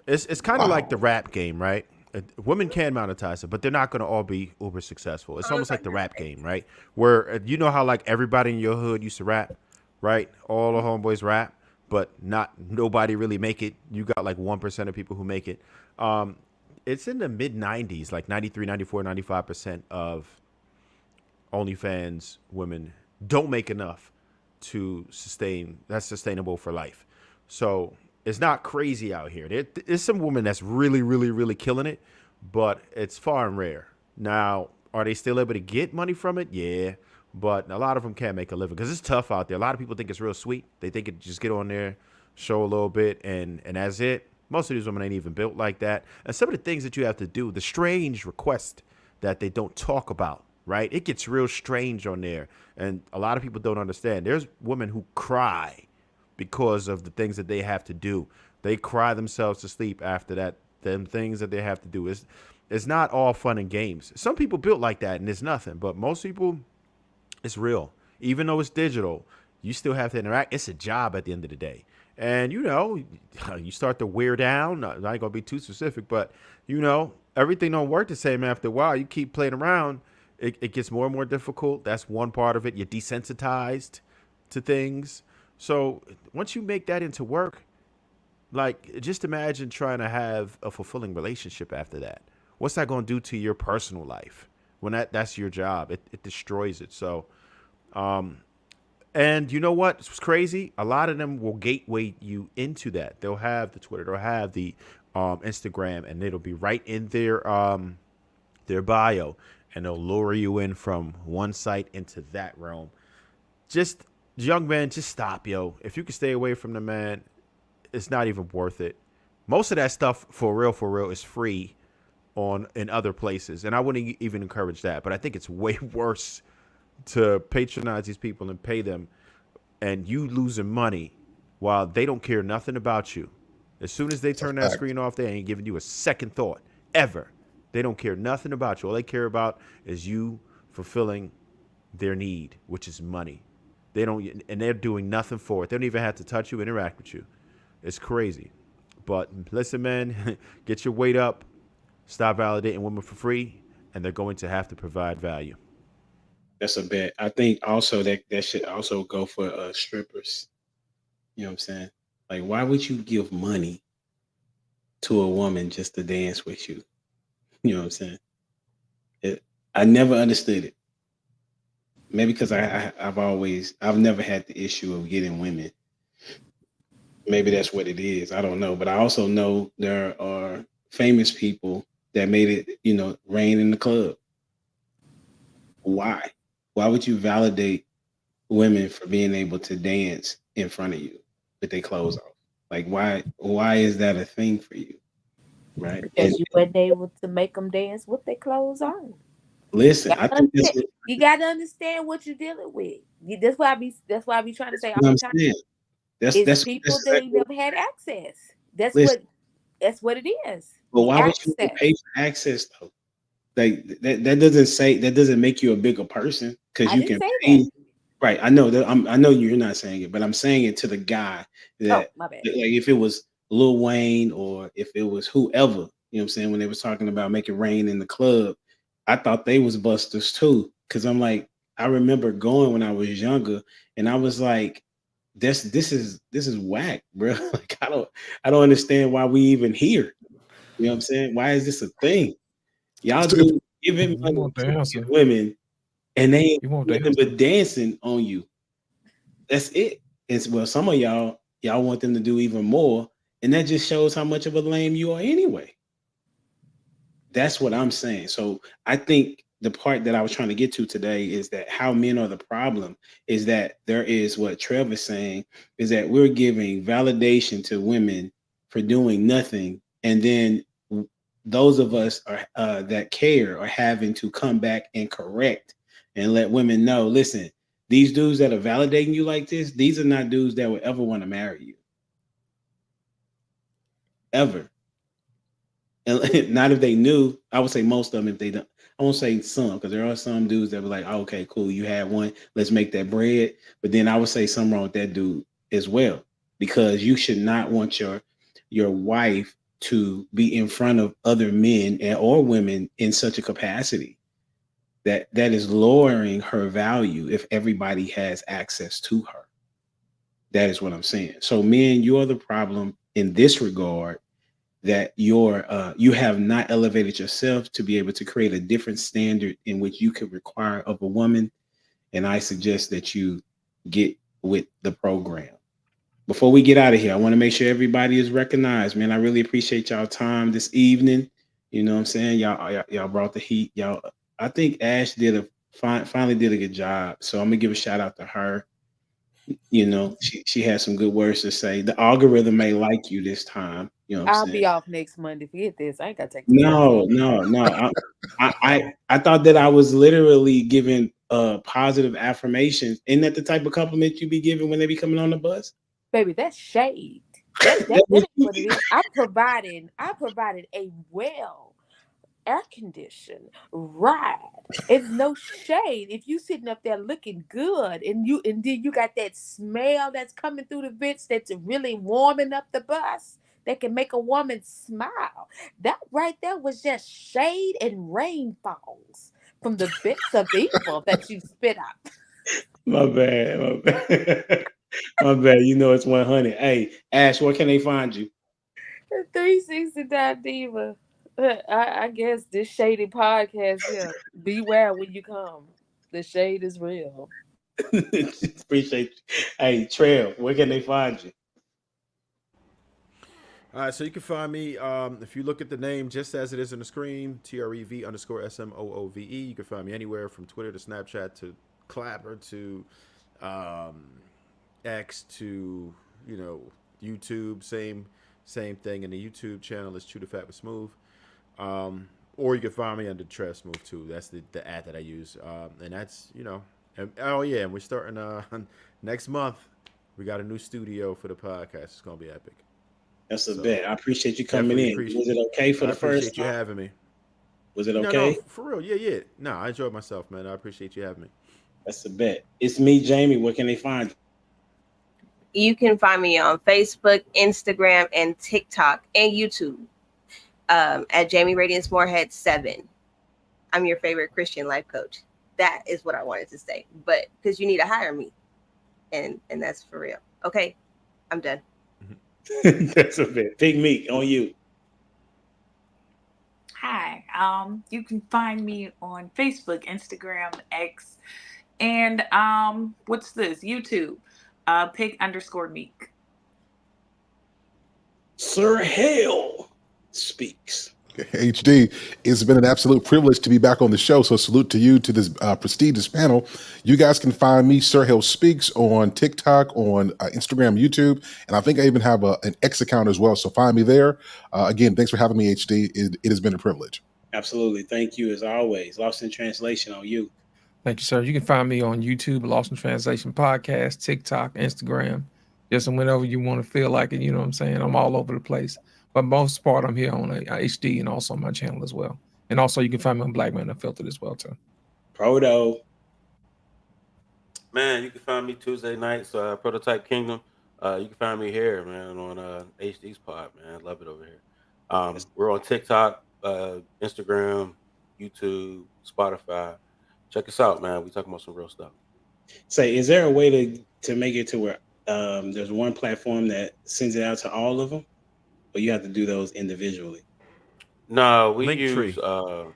It's kind of like the rap game, right? Women can monetize it, but they're not going to all be uber successful. It's almost like the rap game, right? Where you know how like everybody in your hood used to rap, right? All the homeboys rap, but nobody really make it. You got like 1% of people who make it. It's in the mid 90s, like 93, 94, 95% of OnlyFans women don't make enough to sustain. That's sustainable for life. So it's not crazy out here. There's some women that's really, really, really killing it, but it's far and rare. Now, are they still able to get money from it? Yeah, but a lot of them can't make a living because it's tough out there. A lot of people think it's real sweet. They think it just get on there, show a little bit, and that's it. Most of these women ain't even built like that. And some of the things that you have to do, the strange request that they don't talk about, right? It gets real strange on there, and a lot of people don't understand. There's women who cry because of the things that they have to do. They cry themselves to sleep after that. Them things that they have to do is it's not all fun and games. Some people built like that and it's nothing, but most people, it's real. Even though it's digital, you still have to interact. It's a job at the end of the day. And, you know, you start to wear down. I ain't going to be too specific, but, you know, everything don't work the same after a while. You keep playing around, it gets more and more difficult. That's one part of it. You're desensitized to things. So once you make that into work, like, just imagine trying to have a fulfilling relationship after that. What's that going to do to your personal life when that's your job? It destroys it. So, and you know what? It's crazy. A lot of them will gateway you into that. They'll have the Twitter, they'll have the Instagram, and it'll be right in their bio, and they'll lure you in from one site into that realm. Just young men, just stop, yo. If you can stay away from the man, it's not even worth it. Most of that stuff, for real, is free in other places, and I wouldn't even encourage that. But I think it's way worse to patronize these people and pay them, and you losing money while they don't care nothing about you. As soon as they turn that screen off, they ain't giving you a second thought ever. They don't care nothing about you. All they care about is you fulfilling their need, which is money. They don't, and they're doing nothing for it. They don't even have to touch you, interact with you. It's crazy. But listen, man, get your weight up. Stop validating women for free, and they're going to have to provide value. That's a bet. I think also that should also go for strippers. You know what I'm saying? Like, why would you give money to a woman just to dance with you? You know what I'm saying? I never understood it. Maybe because I've never had the issue of getting women. Maybe that's what it is. I don't know. But I also know there are famous people that made it, you know, rain in the club. Why? Why would you validate women for being able to dance in front of you with their clothes off? Like, why is that a thing for you? Right? Because you weren't able to make them dance with their clothes on. Listen, you got to understand what you're dealing with. That's why I be trying to say all the time. It's people that ain't never had access. That's what it is. But why would you pay for access though? Like that doesn't make you a bigger person because you can pay. That. Right. I know that I know you're not saying it, but I'm saying it to the guy that my bad. Like if it was Lil Wayne or if it was whoever, you know what I'm saying, when they was talking about making rain in the club, I thought they was busters too. Cause I'm like, I remember going when I was younger and I was like, this is whack, bro. Like I don't understand why we even here. You know what I'm saying? Why is this a thing? Y'all do giving money to women and they ain't nothing but dancing on you. That's it. And well, some of y'all want them to do even more, and that just shows how much of a lame you are anyway. That's what I'm saying. So I think the part that I was trying to get to today is that how men are the problem is that there is what Trev is saying is that we're giving validation to women for doing nothing, and then those of us that care are having to come back and correct and let women know, listen, these dudes that are validating you like this, these are not dudes that would ever want to marry you. Ever. And not if they knew. I would say most of them if they don't. I won't say some, because there are some dudes that were like, oh, okay, cool, you had one, let's make that bread. But then I would say something wrong with that dude as well, because you should not want your wife to be in front of other men or women in such a capacity that is lowering her value if everybody has access to her. That is what I'm saying. So men, you're the problem in this regard, that you have not elevated yourself to be able to create a different standard in which you could require of a woman. And I suggest that you get with the program. Before we get out of here, I want to make sure everybody is recognized, man. I really appreciate y'all time this evening. You know what I'm saying? Y'all brought the heat. I think Ash finally did a good job. So I'm gonna give a shout out to her. You know, she has some good words to say. The algorithm may like you this time. You know what I'm saying? I'll be off next Monday. Forget this. I ain't gotta take No. I thought that I was literally giving positive affirmations. Isn't that the type of compliment you be giving when they be coming on the bus? Baby, that's shade. That's what it is. I provided a well air conditioned, ride. It's no shade. If you sitting up there looking good and then you got that smell that's coming through the vents that's really warming up the bus, that can make a woman smile. That right there was just shade and rainfalls from the vents of evil that you spit out. My bad. My bad. My bad. You know it's 100. Hey, Ash, where can they find you? 360 Diva. I guess this shady podcast here. Beware when you come. The shade is real. Appreciate you. Hey, Trail, where can they find you? All right, so you can find me if you look at the name just as it is on the screen, TREV_SMOOVE. You can find me anywhere from Twitter to Snapchat to Clapper to X to YouTube. Same thing. And the YouTube channel is Chew the Fat with Smooth. Or you can find me under Trev Smooth too. That's the ad that I use. And that's and we're starting next month. We got a new studio for the podcast. It's gonna be epic. That's a bet. I appreciate you coming in. Was it okay for the first time? I appreciate you having me. Was it okay? No, for real. Yeah. No, I enjoyed myself, man. I appreciate you having me. That's a bet. It's me, Jamie. Where can they find you? You can find me on Facebook, Instagram, and TikTok, and YouTube at Jamie Radiance Moorhead 7. I'm your favorite Christian life coach. That is what I wanted to say. But because you need to hire me. And that's for real. Okay, I'm done. That's a bit. Big Meek, on you. Hi. You can find me on Facebook, Instagram, X, and what's this? YouTube. Pig_Meek. Sir Hale speaks. HD, it's been an absolute privilege to be back on the show. So salute to you, to this prestigious panel. You guys can find me, Sir Hale Speaks, on TikTok, on Instagram, YouTube, and I think I even have an X account as well. So find me there. Again, thanks for having me, HD. It has been a privilege. Absolutely. Thank you as always. Lost in Translation on you. Thank you, sir. You can find me on YouTube, Lost in Translation Podcast, TikTok, Instagram. Just whenever you want to feel like it, you know what I'm saying? I'm all over the place. But most part, I'm here on HD and also on my channel as well. And also, you can find me on Black Man Unfiltered as well, too. Proto. Man, you can find me Tuesday nights, Prototype Kingdom. You can find me here, man, on HD's pod, man. I love it over here. We're on TikTok, Instagram, YouTube, Spotify. Check us out, man. We talking about some real stuff. Say, is there a way to make it to where there's one platform that sends it out to all of them? Or you have to do those individually? No, we Linktree. use Linktree.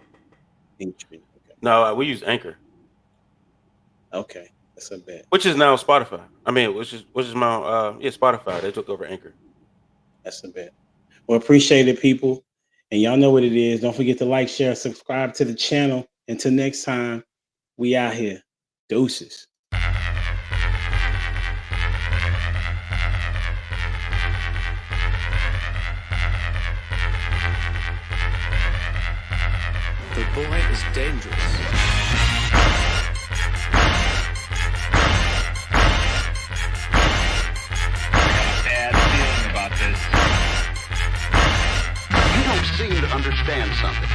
Okay. No, we use Anchor. Okay, that's a bet. Which is now Spotify. I mean, which is my Spotify. They took over Anchor. That's a bet. Well, appreciate it, people. And y'all know what it is. Don't forget to like, share, subscribe to the channel. Until next time, we out here. Deuces. The boy is dangerous. Bad feeling about this. You don't seem to understand something.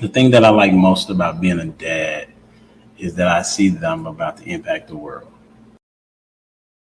The thing that I like most about being a dad is that I see that I'm about to impact the world.